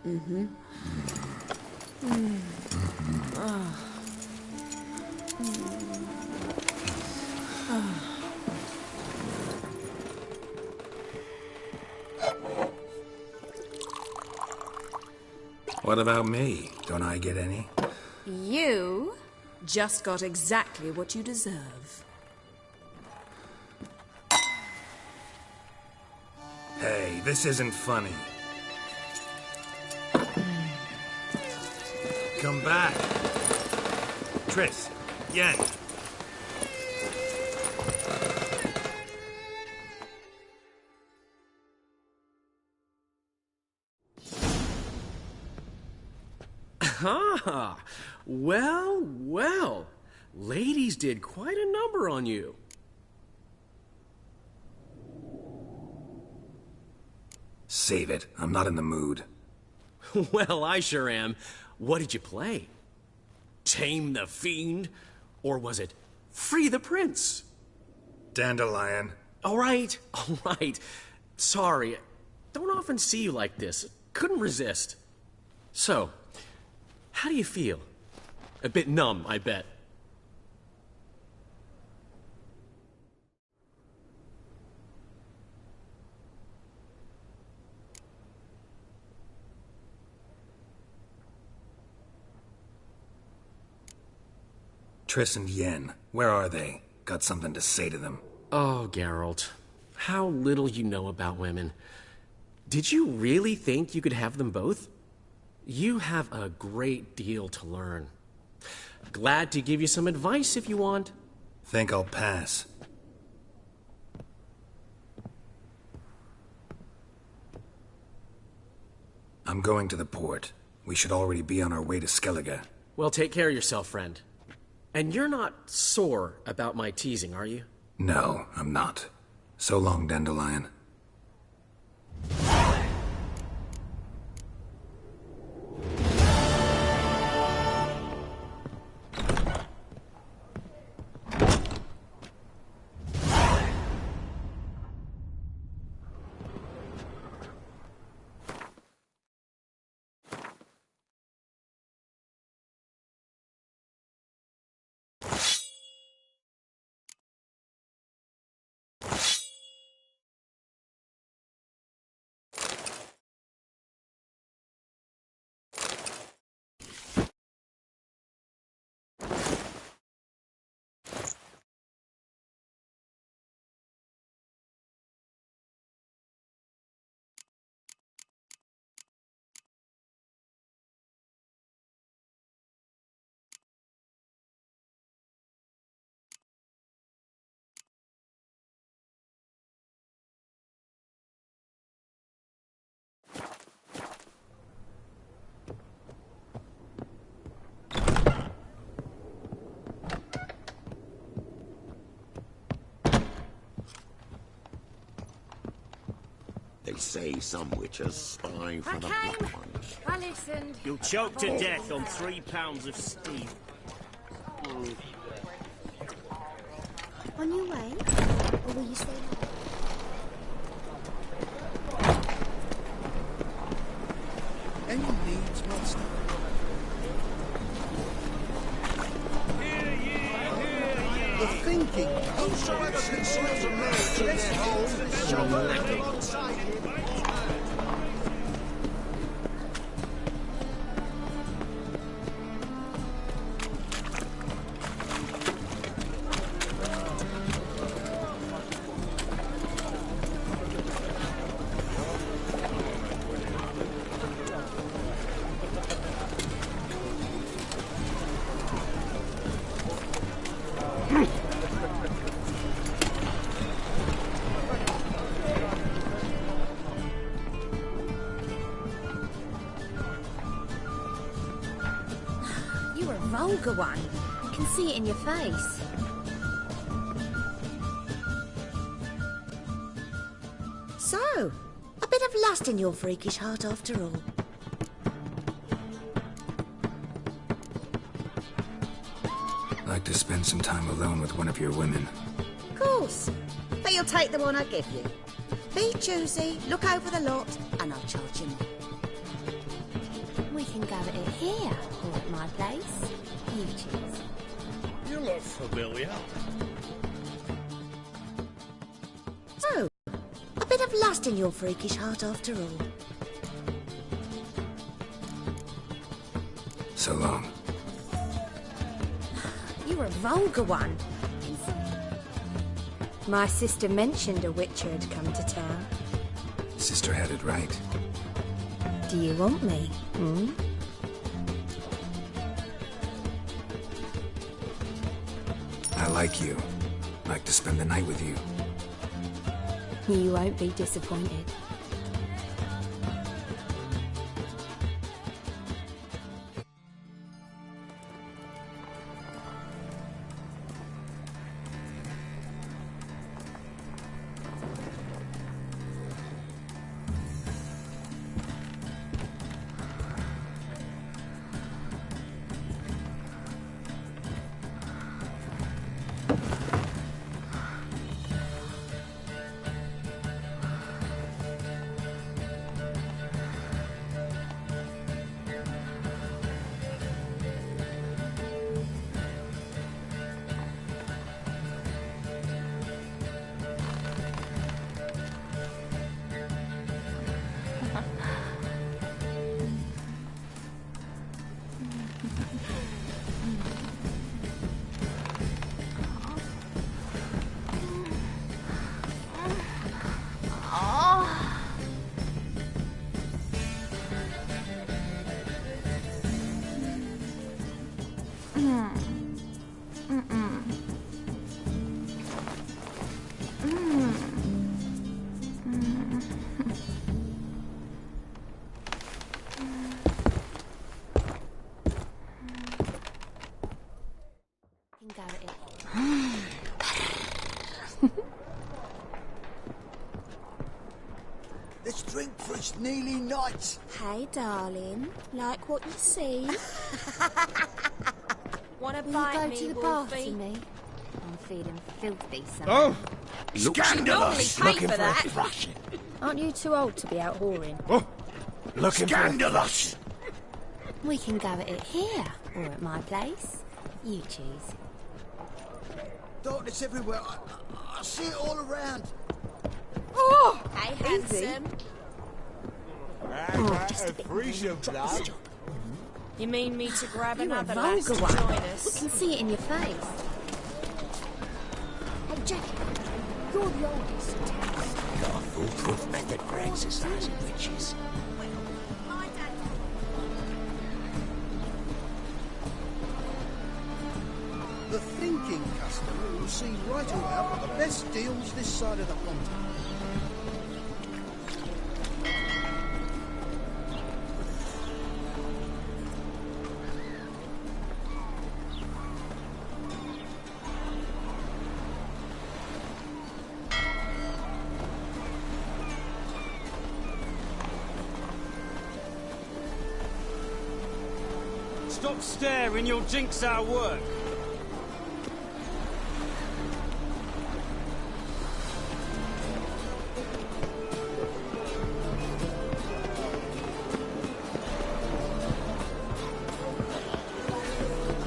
Mm-hmm. What about me? Don't I get any? You just got exactly what you deserve. Hey, this isn't funny. Come back. Tris, Yen. Aha! Well, well. Ladies did quite a number on you. Save it. I'm not in the mood. Well, I sure am. What did you play? Tame the Fiend? Or was it Free the Prince? Dandelion. All right. Sorry. Don't often see you like this. Couldn't resist. So, how do you feel? A bit numb, I bet. Triss and Yen, where are they? Got something to say to them. Oh, Geralt. How little you know about women. Did you really think you could have them both? You have a great deal to learn. Glad to give you some advice if you want. Think I'll pass. I'm going to the port. We should already be on our way to Skellige. Well, take care of yourself, friend. And you're not sore about my teasing, are you? No, I'm not. So long, Dandelion. They say some witches spy for the black ones. I listened. You'll choke to death on 3 pounds of steam. On your way? Or will you stay home? Any needs, monster? The thinking. Whosoever conceals a man to their home shall burn alongside him. Vulgar one. I can see it in your face. So, a bit of lust in your freakish heart after all. Like to spend some time alone with one of your women. Of course. But you'll take the one I give you. Be choosy, look over the lot, and I'll charge you more. We can go at it here, or at my place. You choose. You look familiar. So, a bit of lust in your freakish heart after all. So long. You're a vulgar one. My sister mentioned a witcher had come to town. Sister had it right. Do you want me? Hmm? I like you. Like to spend the night with you. You won't be disappointed. Let's drink for it's nearly night. Hey, darling. Like what you see? Wanna Will you bite go me, to the Wolfie? bath with me? I'm feeling filthy, son. Oh! Scandalous! Normally pay for that. thrashing. Aren't you too old to be out whoring? Oh! Scandalous! We can go at it here, or at my place. You choose. Darkness everywhere. I see it all around. Oh! Hey, handsome. You mean me to grab You're another a lass to vulgar join one. us? We can see it in your face. Hey, Jackie, you're the oldest. Got a foolproof method for exercising witches. The thinking customer will see right away I've got the best deals this side of the pond. Stop staring, you'll jinx our work.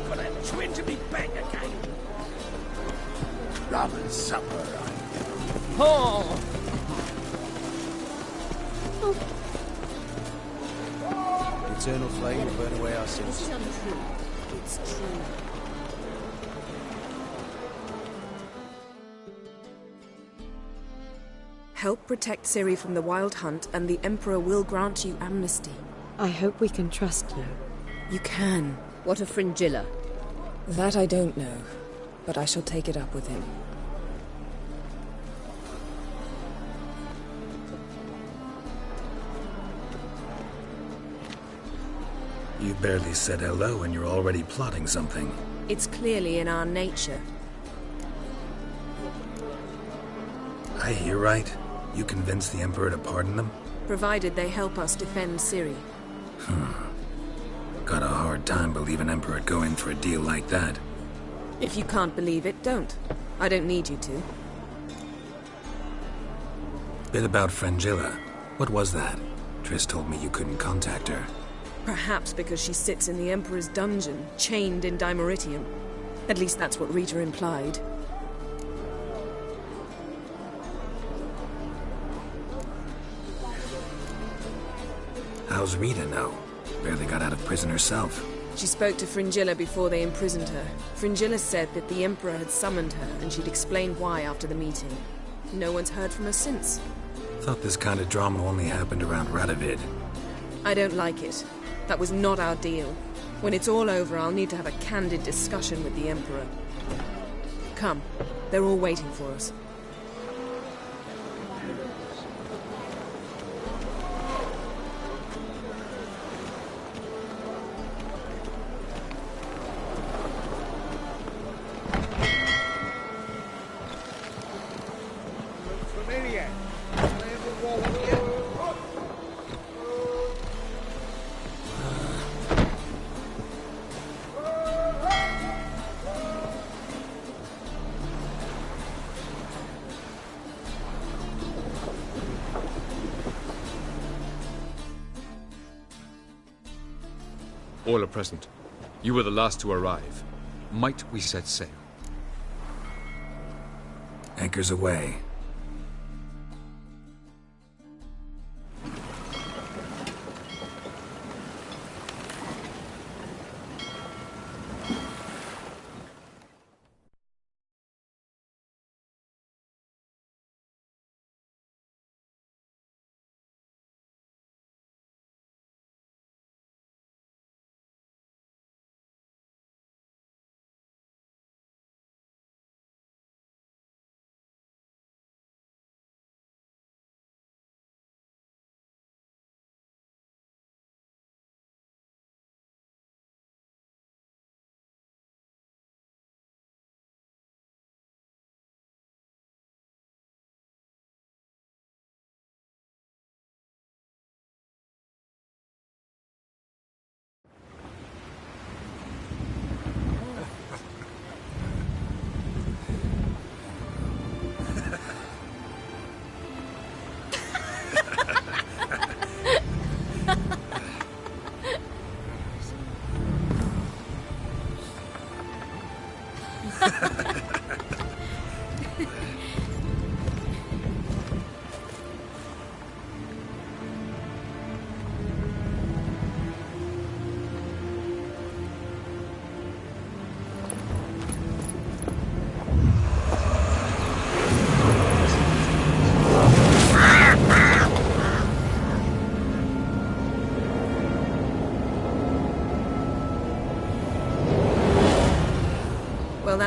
Got a twin to be bang again. Rum and supper, Oh! The eternal flame will burn away our sins. This is untrue. It's true. Help protect Ciri from the Wild Hunt, and the Emperor will grant you amnesty. I hope we can trust you. You can. What of Fringilla? That I don't know, but I shall take it up with him. You barely said hello and you're already plotting something. It's clearly in our nature. I hear right? You convinced the Emperor to pardon them? Provided they help us defend Ciri. Got a hard time believing Emperor would go in for a deal like that. If you can't believe it, don't. I don't need you to. Bit about Fringilla. What was that? Triss told me you couldn't contact her. Perhaps because she sits in the Emperor's dungeon, chained in Dimeritium. At least that's what Rita implied. How's Rita know? Barely got out of prison herself. She spoke to Fringilla before they imprisoned her. Fringilla said that the Emperor had summoned her, and she'd explained why after the meeting. No one's heard from her since. Thought this kind of drama only happened around Radovid. I don't like it. That was not our deal. When it's all over, I'll need to have a candid discussion with the Emperor. Come. They're all waiting for us. Familiar. Lay the wall on you. All are present. You were the last to arrive. Might we set sail? Anchors away.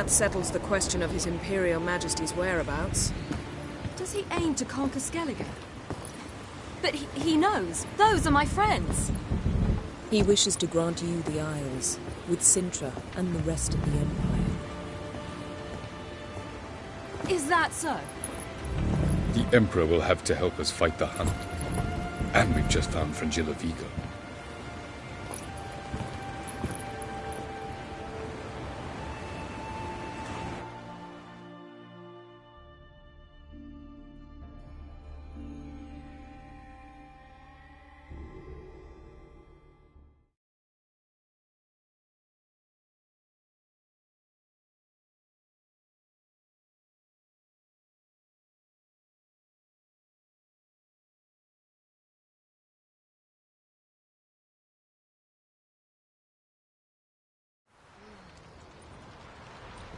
That settles the question of His Imperial Majesty's whereabouts. Does he aim to conquer Skellige? But he knows. Those are my friends. He wishes to grant you the Isles, with Sintra and the rest of the Empire. Is that so? The Emperor will have to help us fight the Hunt. And we've just found Fringilla Vigo.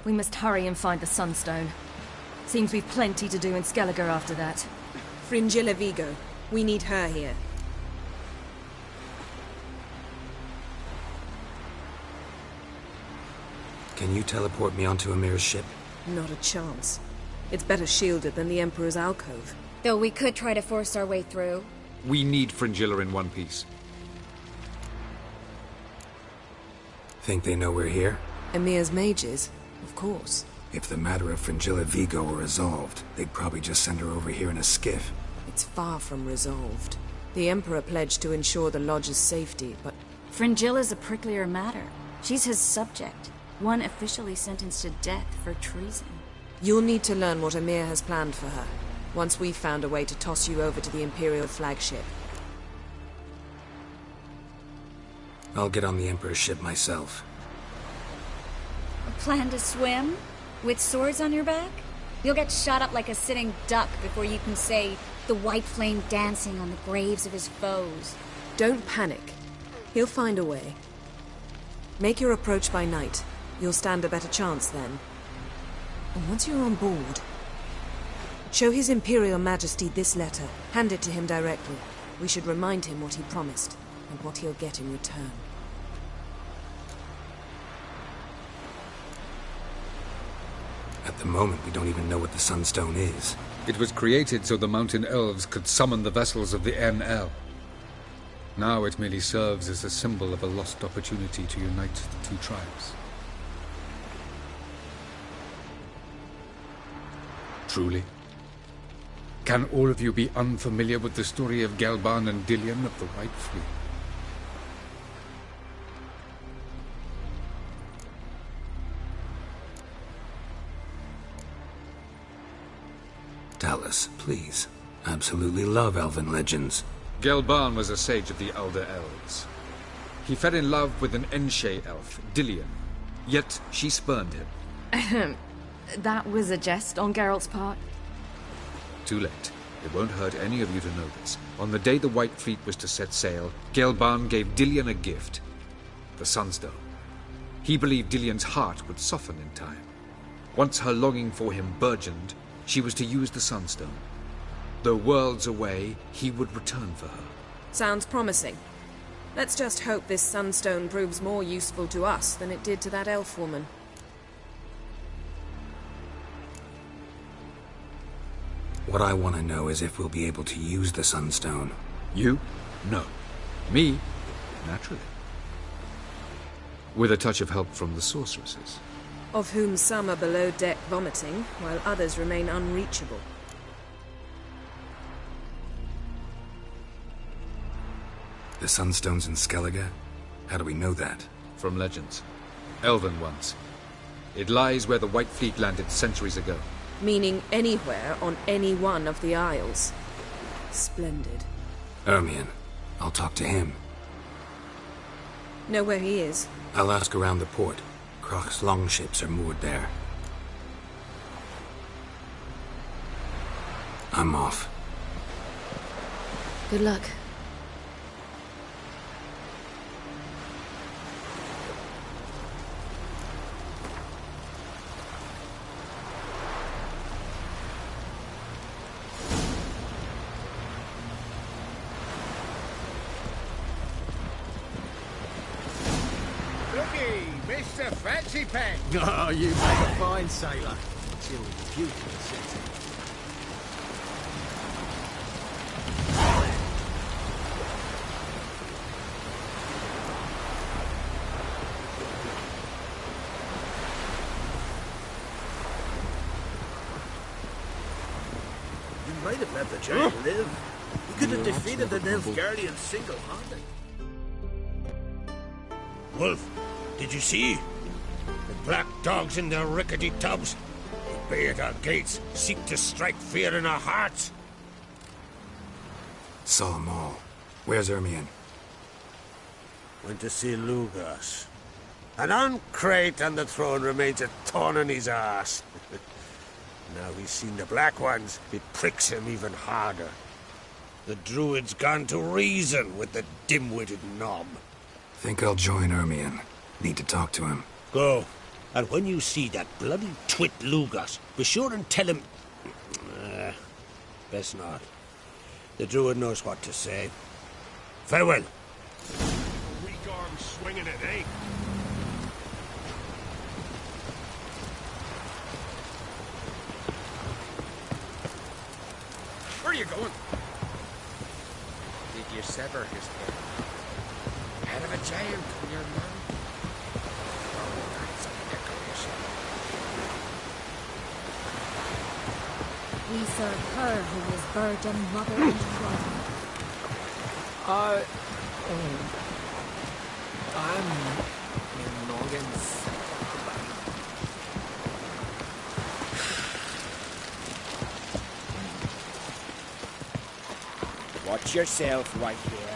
We must hurry and find the Sunstone. Seems we've plenty to do in Skellige after that. Fringilla Vigo. We need her here. Can you teleport me onto Amir's ship? Not a chance. It's better shielded than the Emperor's alcove. Though we could try to force our way through. We need Fringilla in one piece. Think they know we're here? Emir's mages? Of course. If the matter of Fringilla Vigo were resolved, they'd probably just send her over here in a skiff. It's far from resolved. The Emperor pledged to ensure the Lodge's safety, but... Fringilla's a pricklier matter. She's his subject. One officially sentenced to death for treason. You'll need to learn what Emir has planned for her, once we've found a way to toss you over to the Imperial flagship. I'll get on the Emperor's ship myself. A plan to swim? With swords on your back? You'll get shot up like a sitting duck before you can say the white flame dancing on the graves of his foes. Don't panic. He'll find a way. Make your approach by night. You'll stand a better chance then. And once you're on board, show His Imperial Majesty this letter. Hand it to him directly. We should remind him what he promised, and what he'll get in return. At the moment, we don't even know what the Sunstone is. It was created so the Mountain Elves could summon the vessels of the NL. Now it merely serves as a symbol of a lost opportunity to unite the two tribes. Truly? Can all of you be unfamiliar with the story of Gelban and Dillion of the White Fleet? Tell us, please. Absolutely love elven legends. Gelban was a sage of the Elder Elves. He fell in love with an Enshe elf, Dillion, yet she spurned him. That was a jest on Geralt's part. Too late. It won't hurt any of you to know this. On the day the White Fleet was to set sail, Gelban gave Dillion a gift. The Sunstone. He believed Dillion's heart would soften in time. Once her longing for him burgeoned, she was to use the Sunstone. Though worlds away, he would return for her. Sounds promising. Let's just hope this Sunstone proves more useful to us than it did to that elf woman. What I want to know is if we'll be able to use the Sunstone. You? No. Me? Naturally. With a touch of help from the sorceresses. Of whom some are below deck vomiting, while others remain unreachable. The Sunstone's in Skellige? How do we know that? From legends. Elven ones. It lies where the White Fleet landed centuries ago. Meaning anywhere on any one of the Isles. Splendid. Ermion. I'll talk to him. Know where he is? I'll ask around the port. Croc's longships are moored there. I'm off. Good luck. Okay, Mr. Fancy Pants! Oh, you make a fine sailor. Till the beauty sets in. You might have let the giant live. You could have defeated the Nilfgaardians single-handed. Wolf, did you see? The black dogs in their rickety tubs. They bay at our gates, seek to strike fear in our hearts. Saw them all. Where's Ermion? Went to see Lugas. An uncrate on the throne remains a thorn in his arse. Now he's seen the Black Ones, it pricks him even harder. The druid's gone to reason with the dim-witted knob. Think I'll join Ermion. Need to talk to him. Go. And when you see that bloody twit Lugas, be sure and tell him... best not. The druid knows what to say. Farewell. Weak arm swinging it, eh? Where are you going? Did you sever his head? Head of a giant from your mouth? Oh, that's a decoration. We serve her who is virgin, mother, and brother. I'm in Noggins. Watch yourself right here.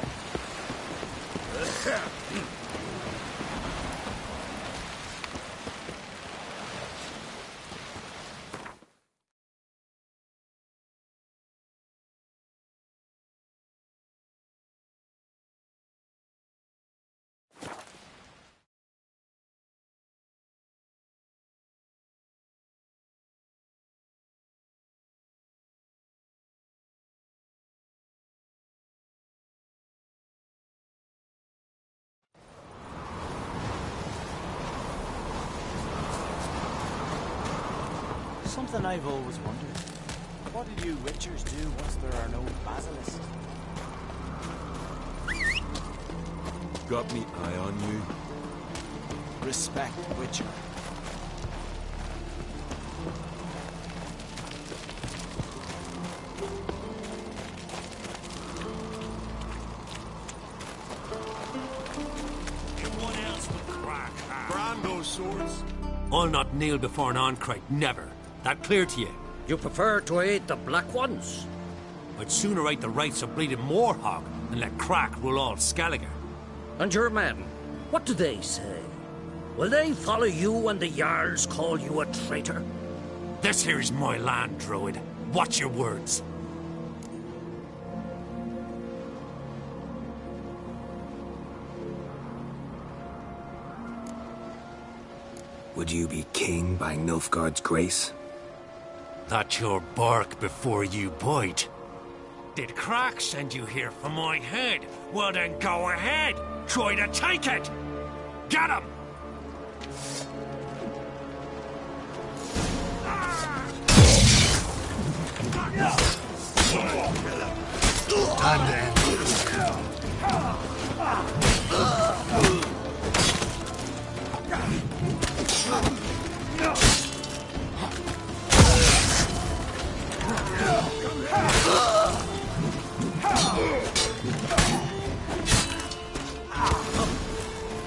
Something I've always wondered. What do you witchers do once there are no basilisks? Got me eye on you? Respect, witcher. Anyone else with crack? Brand those swords. I'll not kneel before an Oncrite, never. That clear to you? You prefer to aid the Black Ones? I'd sooner right the rights of bleeding Moorhog than let crack rule all Skellige. And your men, what do they say? Will they follow you when the Jarls call you a traitor? This here is my land, Druid. Watch your words. Would you be king by Nilfgaard's grace? That's your bark before you bite. Did Crack send you here for my head? Well then go ahead. Try to take it. Get him! Time to end.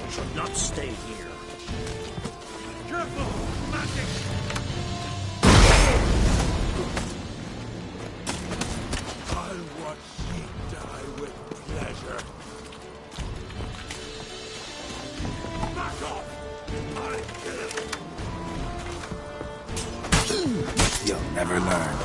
You should not stay here. Careful! Magic! I'll watch ye die with pleasure. Back off! I'll kill him! You'll never learn.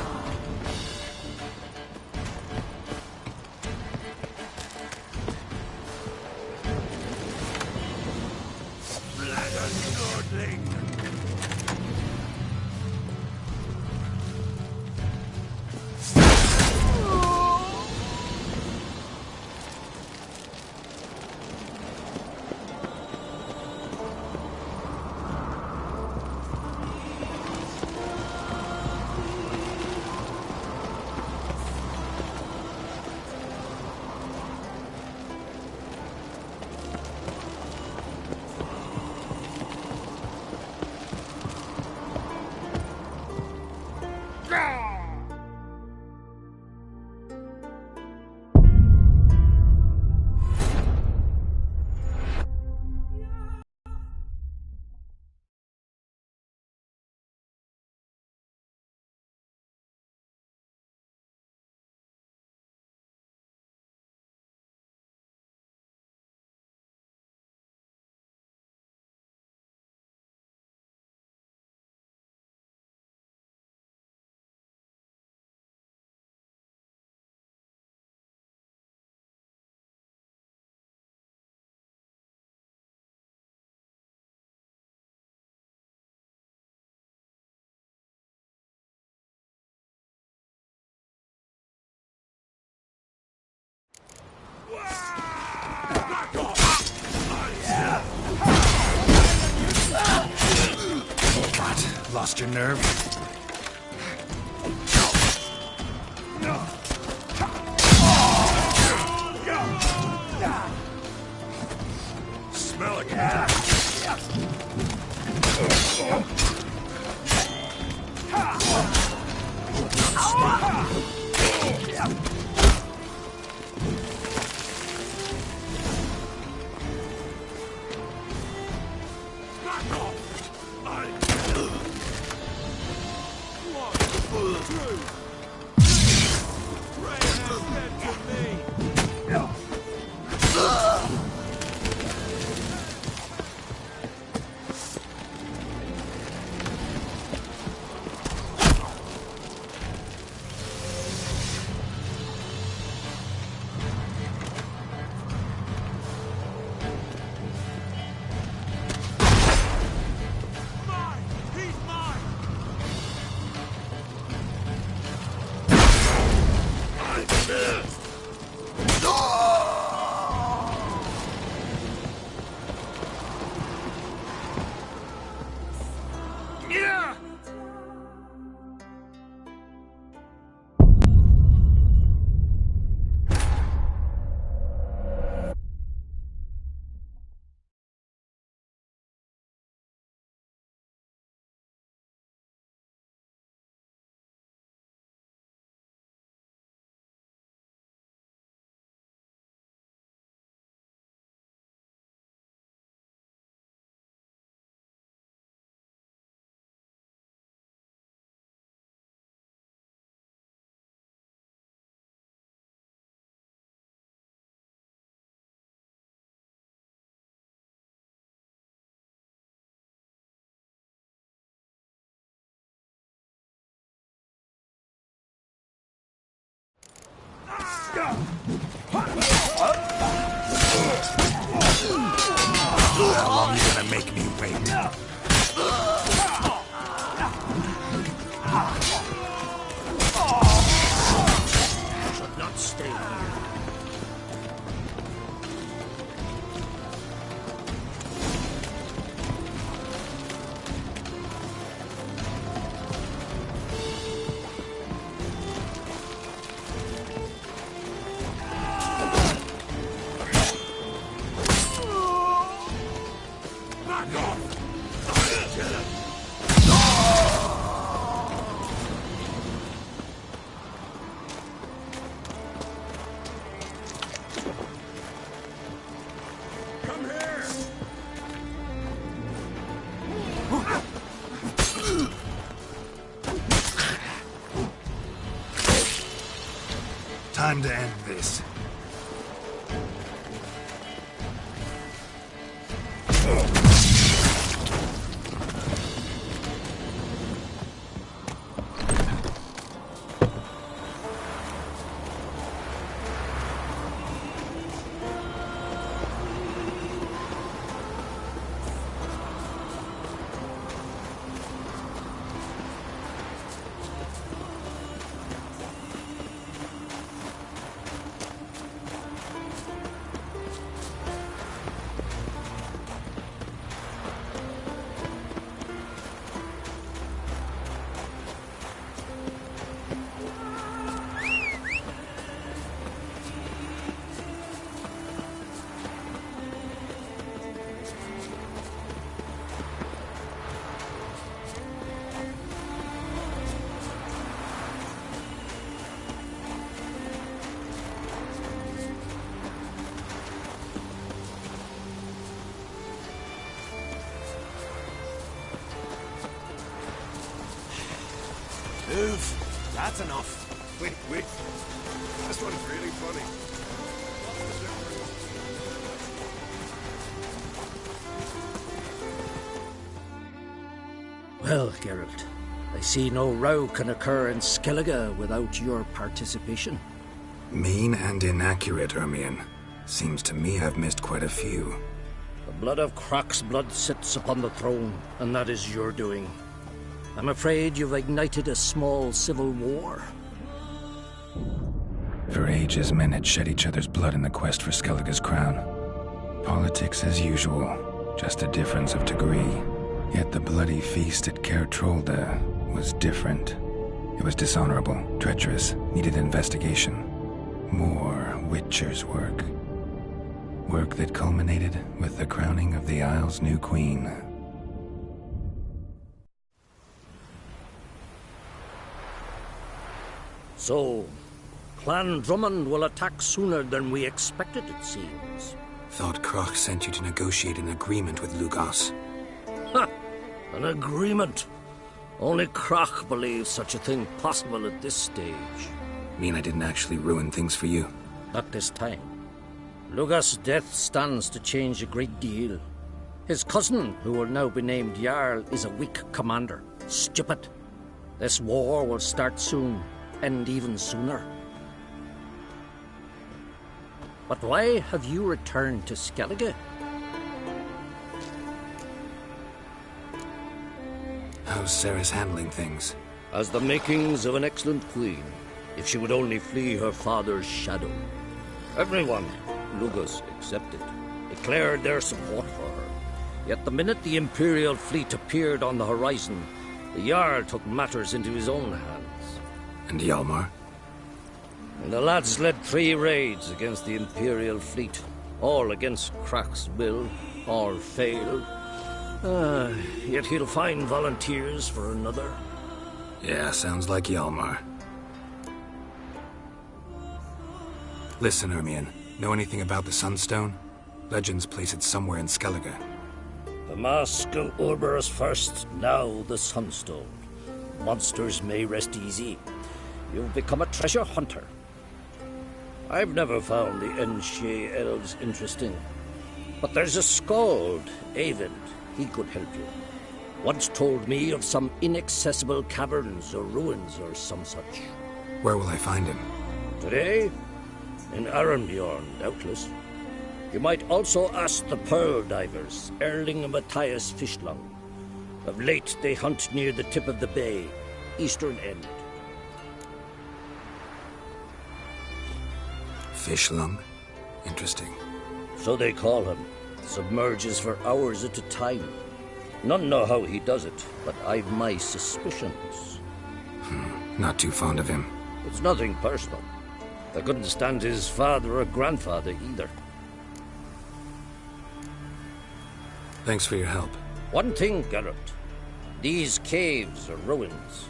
Lost your nerve? Smell it. How long are you gonna make me wait? Should not stay here. Time to end this. Move. That's enough. Wait. This one's really funny. Well, Geralt, I see no row can occur in Skellige without your participation. Mean and inaccurate, Ermion. Seems to me I've missed quite a few. The blood of Croc's blood sits upon the throne, and that is your doing. I'm afraid you've ignited a small civil war. For ages, men had shed each other's blood in the quest for Skellige's crown. Politics as usual, just a difference of degree. Yet the bloody feast at Kertrolda was different. It was dishonorable, treacherous, needed investigation. More Witcher's work. Work that culminated with the crowning of the Isle's new queen. So, Clan Drummond will attack sooner than we expected, it seems. Thought Kroch sent you to negotiate an agreement with Lugos. Ha! An agreement? Only Kroch believes such a thing possible at this stage. Mean I didn't actually ruin things for you? Not this time. Lugos' death stands to change a great deal. His cousin, who will now be named Jarl, is a weak commander. Stupid. This war will start soon, end even sooner. But why have you returned to Skellige? How's Sarah's handling things? As the makings of an excellent queen, if she would only flee her father's shadow. Everyone, Lugos excepted, declared their support for her. Yet the minute the Imperial fleet appeared on the horizon, the Jarl took matters into his own hands. And Hjalmar? And the lads led 3 raids against the Imperial fleet, all against Kroch's will, all failed. Yet he'll find volunteers for another. Yeah, sounds like Hjalmar. Listen, Ermion, know anything about the Sunstone? Legends place it somewhere in Skellige. The Mask of Urberus first, now the Sunstone. Monsters may rest easy. You've become a treasure hunter. I've never found the Enshe elves interesting. But there's a skald, Avid. He could help you. Once told me of some inaccessible caverns or ruins or some such. Where will I find him? Today? In Arenbjorn, doubtless. You might also ask the Pearl Divers, Erling and Matthias Fishlung. Of late, they hunt near the tip of the bay, eastern end. Fishlung? Interesting. So they call him. Submerges for hours at a time. None know how he does it, but I've my suspicions. Not too fond of him. It's nothing personal. I couldn't stand his father or grandfather either. Thanks for your help. One thing, Geralt. These caves are ruins.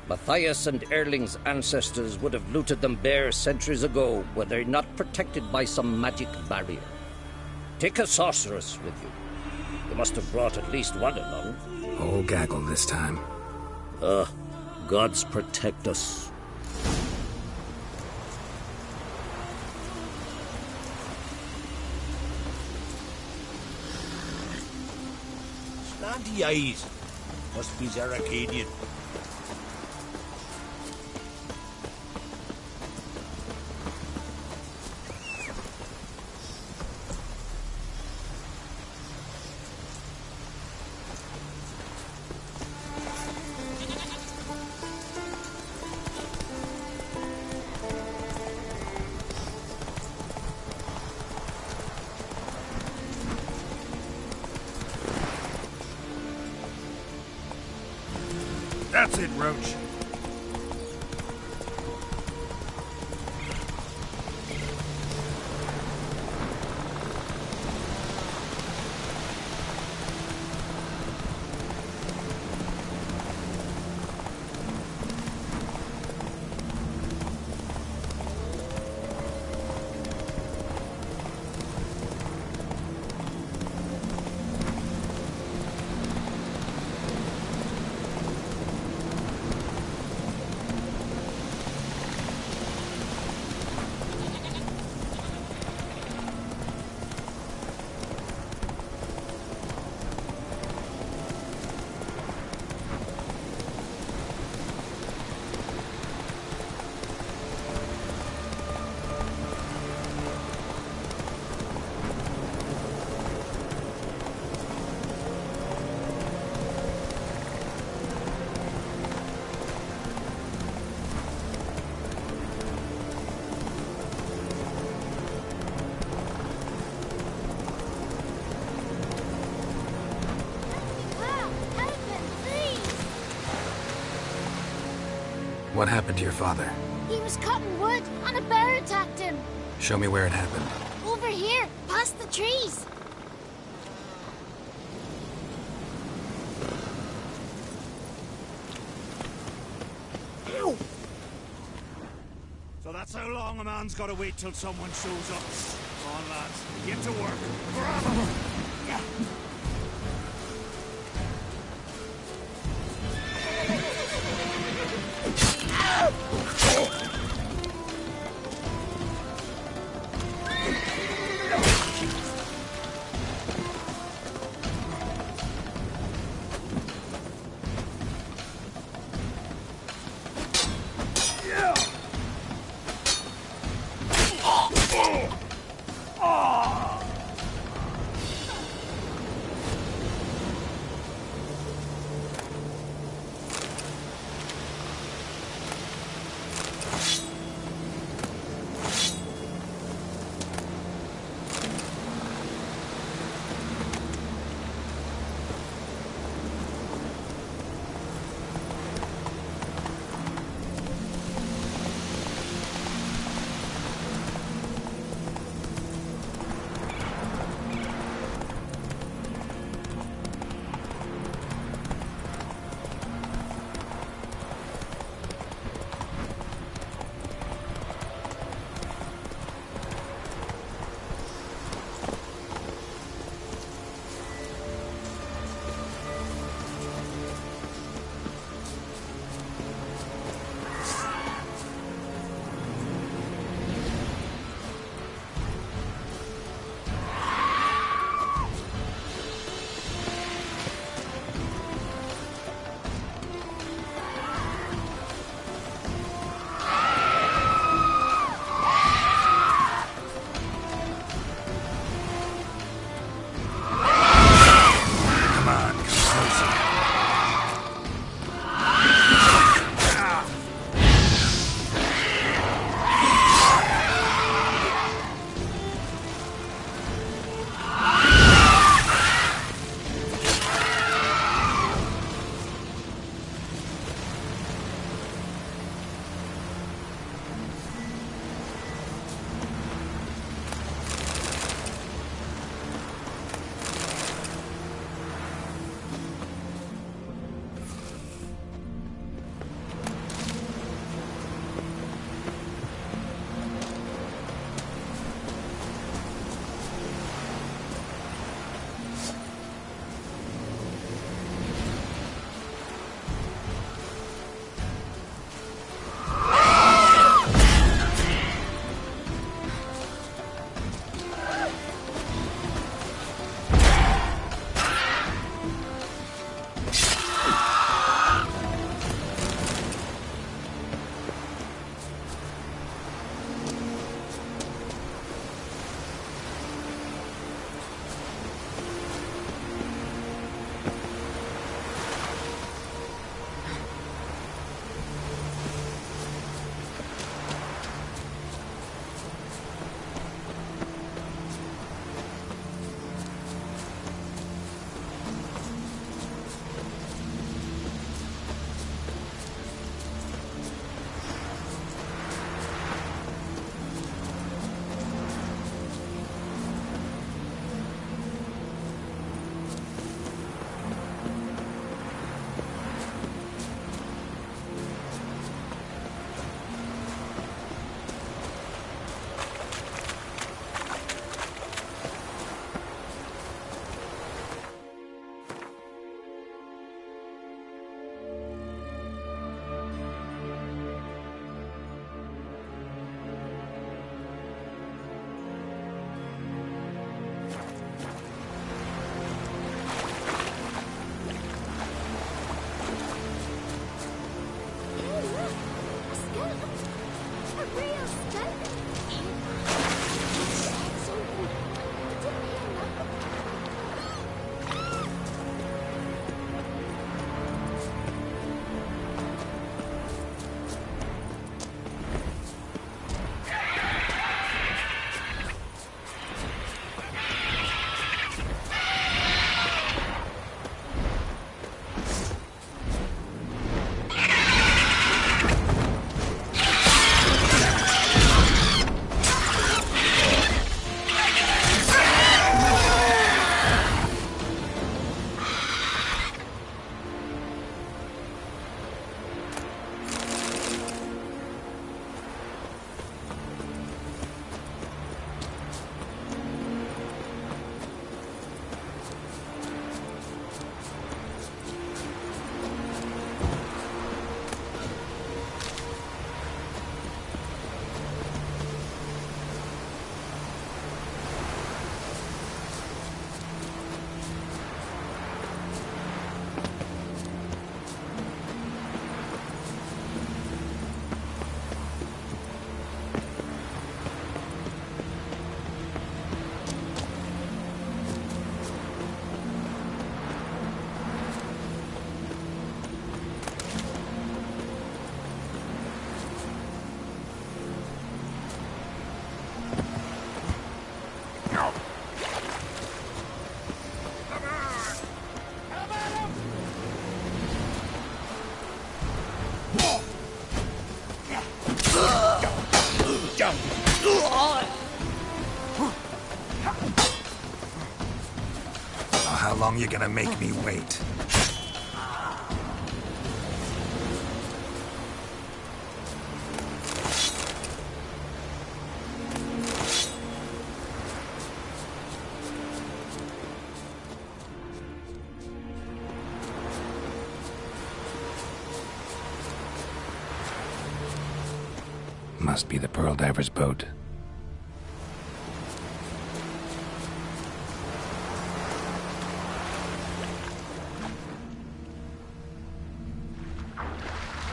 Matthias and Erling's ancestors would have looted them bare centuries ago were they not protected by some magic barrier. Take a sorceress with you. You must have brought at least one along. Whole gaggle this time. Gods protect us. Slanty eyes. Must be Zaracadian. That's it, Roach. What happened to your father? He was cutting wood, and a bear attacked him. Show me where it happened. Over here, past the trees. Ow! So that's how long a man's got to wait till someone shows up. Come on, lads, get to work. Grab him! How long you gonna make me wait? Must be the Pearl Diver's boat.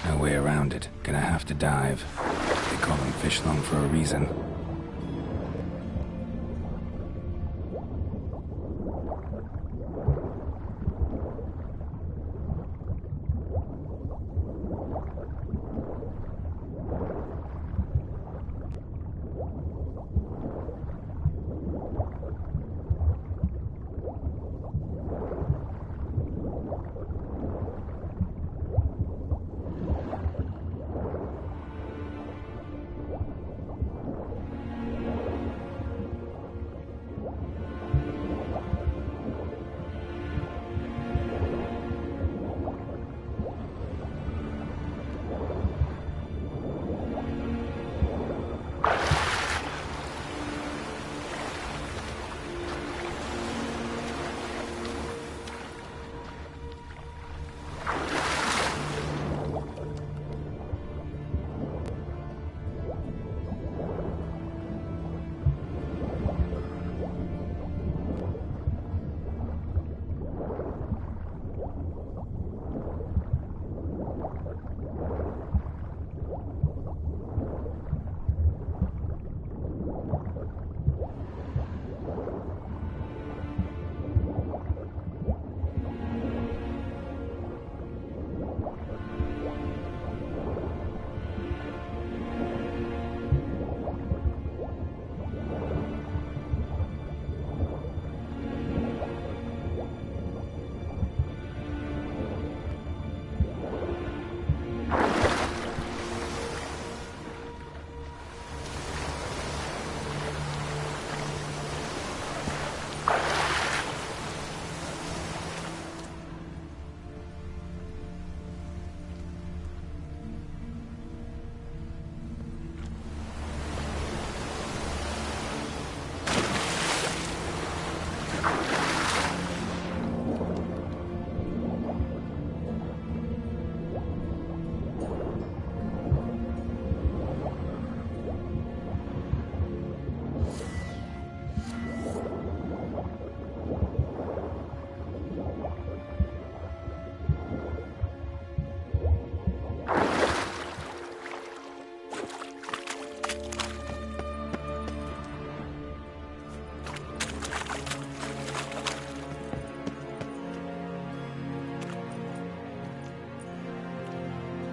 No way around it. Gonna have to dive. They call them fish lung for a reason.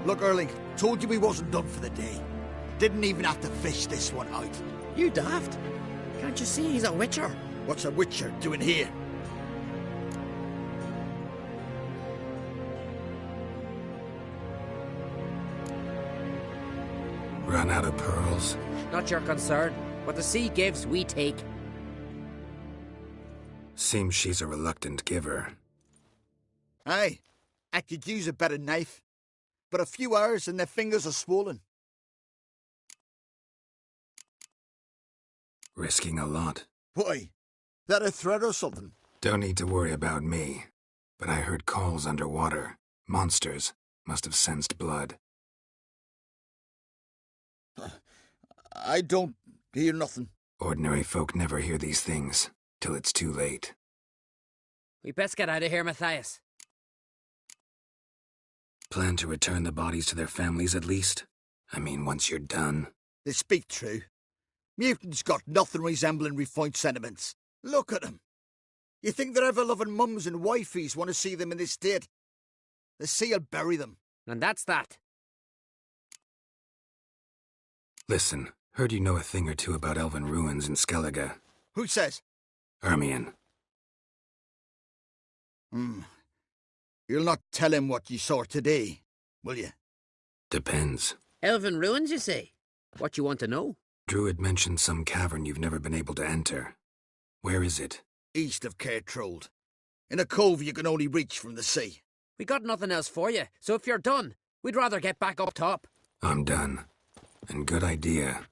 Look, Erling, told you we wasn't done for the day. Didn't even have to fish this one out. You daft? Can't you see he's a witcher? What's a witcher doing here? Run out of pearls? Not your concern. What the sea gives, we take. Seems she's a reluctant giver. Aye, I could use a better knife. But a few hours and their fingers are swollen. Risking a lot. Why? That a threat or something? Don't need to worry about me. But I heard calls underwater. Monsters must have sensed blood. I don't hear nothing. Ordinary folk never hear these things, till it's too late. We best get out of here, Matthias. Plan to return the bodies to their families at least? I mean, once you're done. They speak true. Mutants got nothing resembling refined sentiments. Look at them. You think their ever-loving mums and wifeys want to see them in this state? The sea'll bury them. And that's that. Listen, heard you know a thing or two about elven ruins in Skellige. Who says? Ermion. You'll not tell him what you saw today, will you? Depends. Elven ruins, you say? What you want to know? Druid mentioned some cavern you've never been able to enter. Where is it? East of Cairtrold. in a cove you can only reach from the sea. We got nothing else for you, so if you're done, we'd rather get back up top. I'm done. And good idea.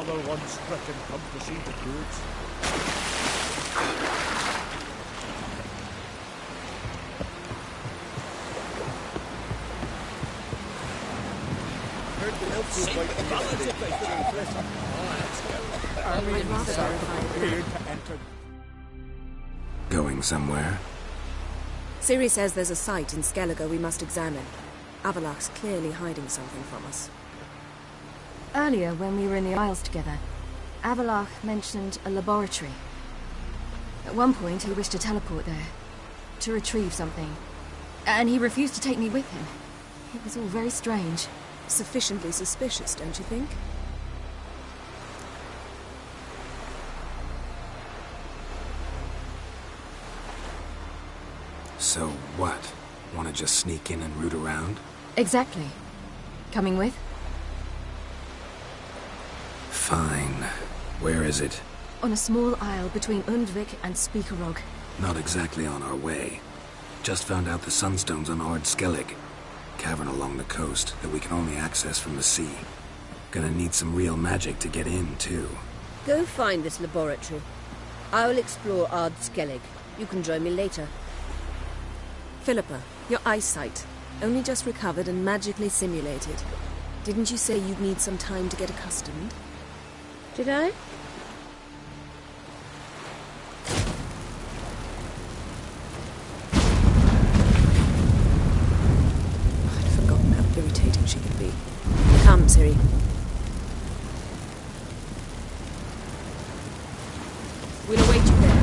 Another one stricken come to see the goods. Going somewhere? Ciri says there's a site in Skellige we must examine. Avalach's clearly hiding something from us. Earlier, when we were in the Isles together, Avalach mentioned a laboratory. At one point, he wished to teleport there, to retrieve something. And he refused to take me with him. It was all very strange. Sufficiently suspicious, don't you think? So what? Want to just sneak in and root around? Exactly. Coming with? Fine. Where is it? On a small isle between Undvik and Speakerog. Not exactly on our way. Just found out the sunstones on Ord Skellig. Cavern along the coast that we can only access from the sea. Gonna need some real magic to get in, too. Go find this laboratory. I'll explore Ard Skellig. You can join me later. Philippa, your eyesight. Only just recovered and magically simulated. Didn't you say you'd need some time to get accustomed? Did I? I'd forgotten how irritating she could be. Come, Ciri. We'll await you there.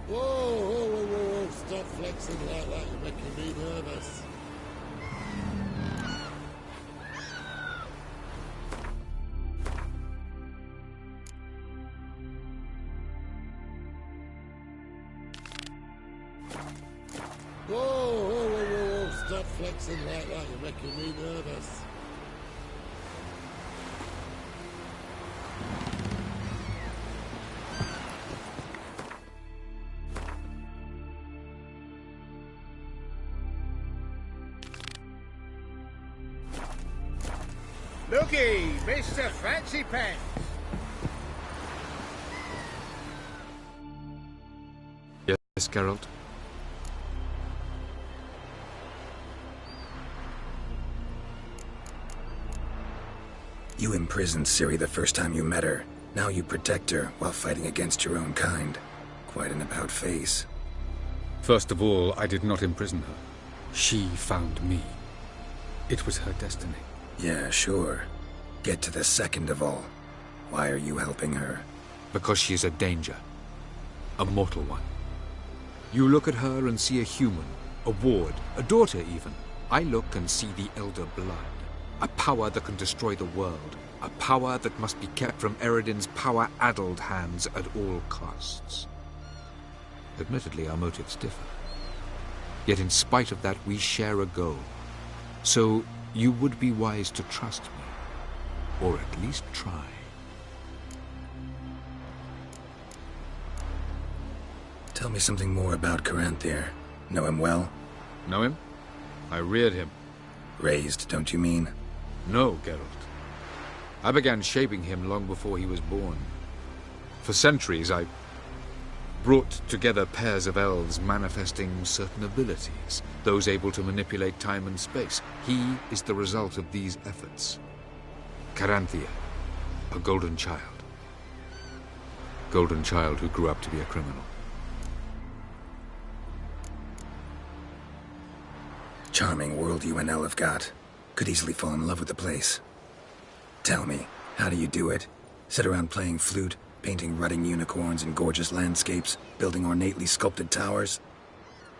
Whoa, stop flexing like that, you're making me nervous. Whoa, stop flexing like that, you're making me nervous. Looky, Mr. Fancy Pants. Yes, Geralt? You imprisoned Ciri the first time you met her. Now you protect her while fighting against your own kind. Quite an about-face. First of all, I did not imprison her. She found me. It was her destiny. Yeah, sure. Get to the second of all. Why are you helping her? Because she is a danger. A mortal one. You look at her and see a human, a ward, a daughter even. I look and see the Elder Blood. A power that can destroy the world. A power that must be kept from Eredin's power-addled hands at all costs. Admittedly, our motives differ. Yet in spite of that, we share a goal. So, you would be wise to trust me. Or at least try. Tell me something more about Caranthir. Know him well? Know him? I reared him. Raised, don't you mean? No, Geralt. I began shaping him long before he was born. For centuries, I brought together pairs of elves manifesting certain abilities, those able to manipulate time and space. He is the result of these efforts. Caranthir, a golden child. Golden child who grew up to be a criminal. Charming world you and Elle have got. Could easily fall in love with the place. Tell me, how do you do it? Sit around playing flute, painting rutting unicorns in gorgeous landscapes, building ornately sculpted towers?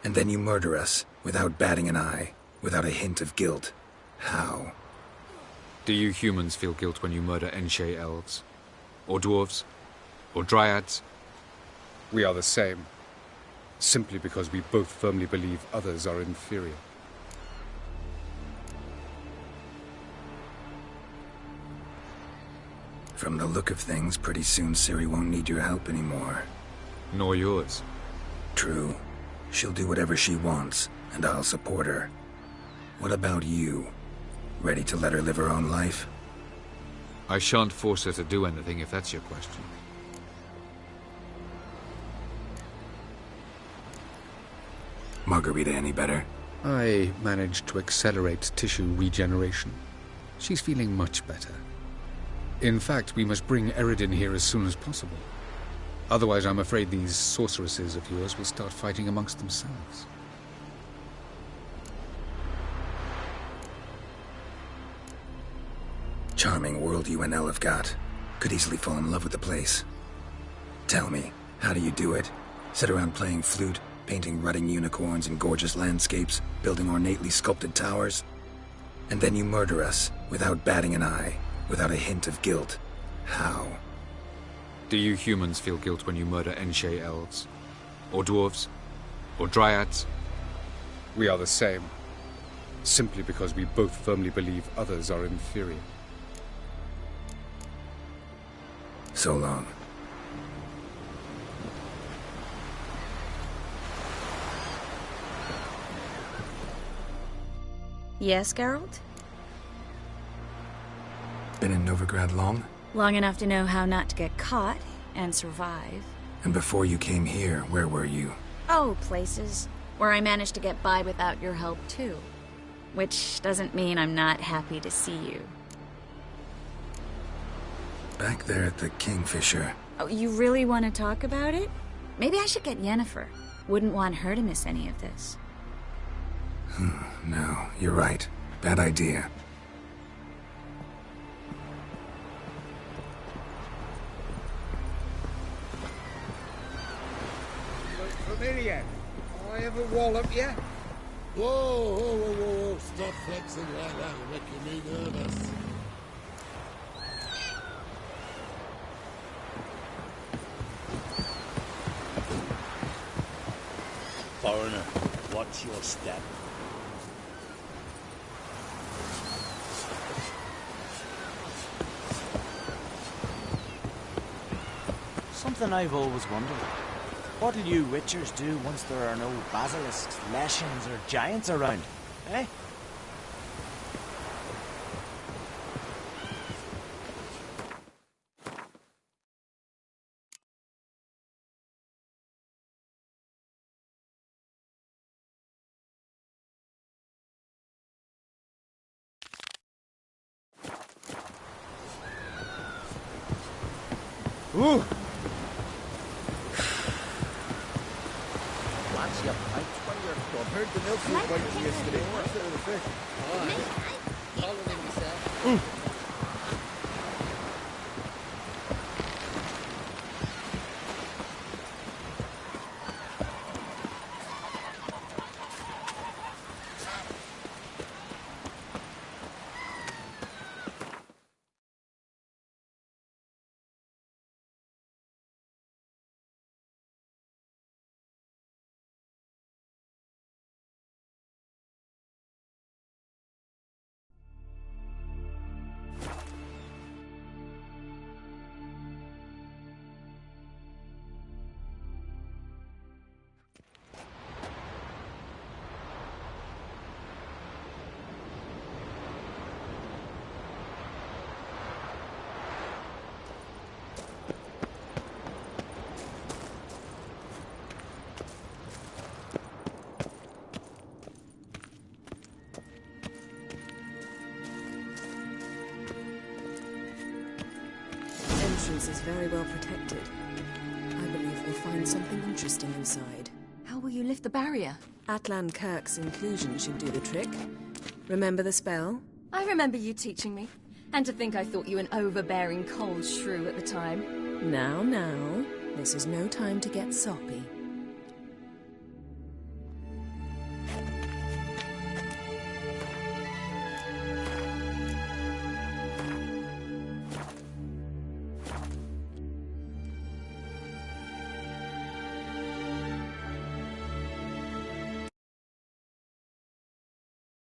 And then you murder us, without batting an eye, without a hint of guilt. How? Do you humans feel guilt when you murder Enshe elves? Or dwarves? Or dryads? We are the same. Simply because we both firmly believe others are inferior. From the look of things, pretty soon Ciri won't need your help anymore. Nor yours. True. She'll do whatever she wants, and I'll support her. What about you? Ready to let her live her own life? I shan't force her to do anything if that's your question. Margarita any better? I managed to accelerate tissue regeneration. She's feeling much better. In fact, we must bring Eredin here as soon as possible. Otherwise, I'm afraid these sorceresses of yours will start fighting amongst themselves. Charming world you and Elle have got. Could easily fall in love with the place. Tell me, how do you do it? Sit around playing flute, painting rutting unicorns in gorgeous landscapes, building ornately sculpted towers? And then you murder us, without batting an eye, without a hint of guilt. How? Do you humans feel guilt when you murder Enshe elves? Or dwarves? Or dryads? We are the same. Simply because we both firmly believe others are inferior. So long. Yes, Geralt? Been in Novigrad long? Long enough to know how not to get caught and survive. And before you came here, where were you? Oh, places where I managed to get by without your help, too. Which doesn't mean I'm not happy to see you. Back there at the Kingfisher. Oh, you really want to talk about it? Maybe I should get Yennefer. Wouldn't want her to miss any of this. No, you're right. Bad idea. Familiar. I ever wallop you? Whoa, whoa, whoa, whoa, whoa. Stop flexing like that. You're making me nervous. Foreigner, watch your step. Something I've always wondered. What'll you witchers do once there are no basilisks, leshens, or giants around? Eh? Ooh! What's your pipe when you're done? Heard the milk was biting yesterday. What's out of the fish? Following myself. Entrance is very well protected. I believe we'll find something interesting inside. How will you lift the barrier? Atlan Kirk's inclusion should do the trick. Remember the spell? I remember you teaching me. And to think I thought you an overbearing cold shrew at the time. Now, this is no time to get soppy.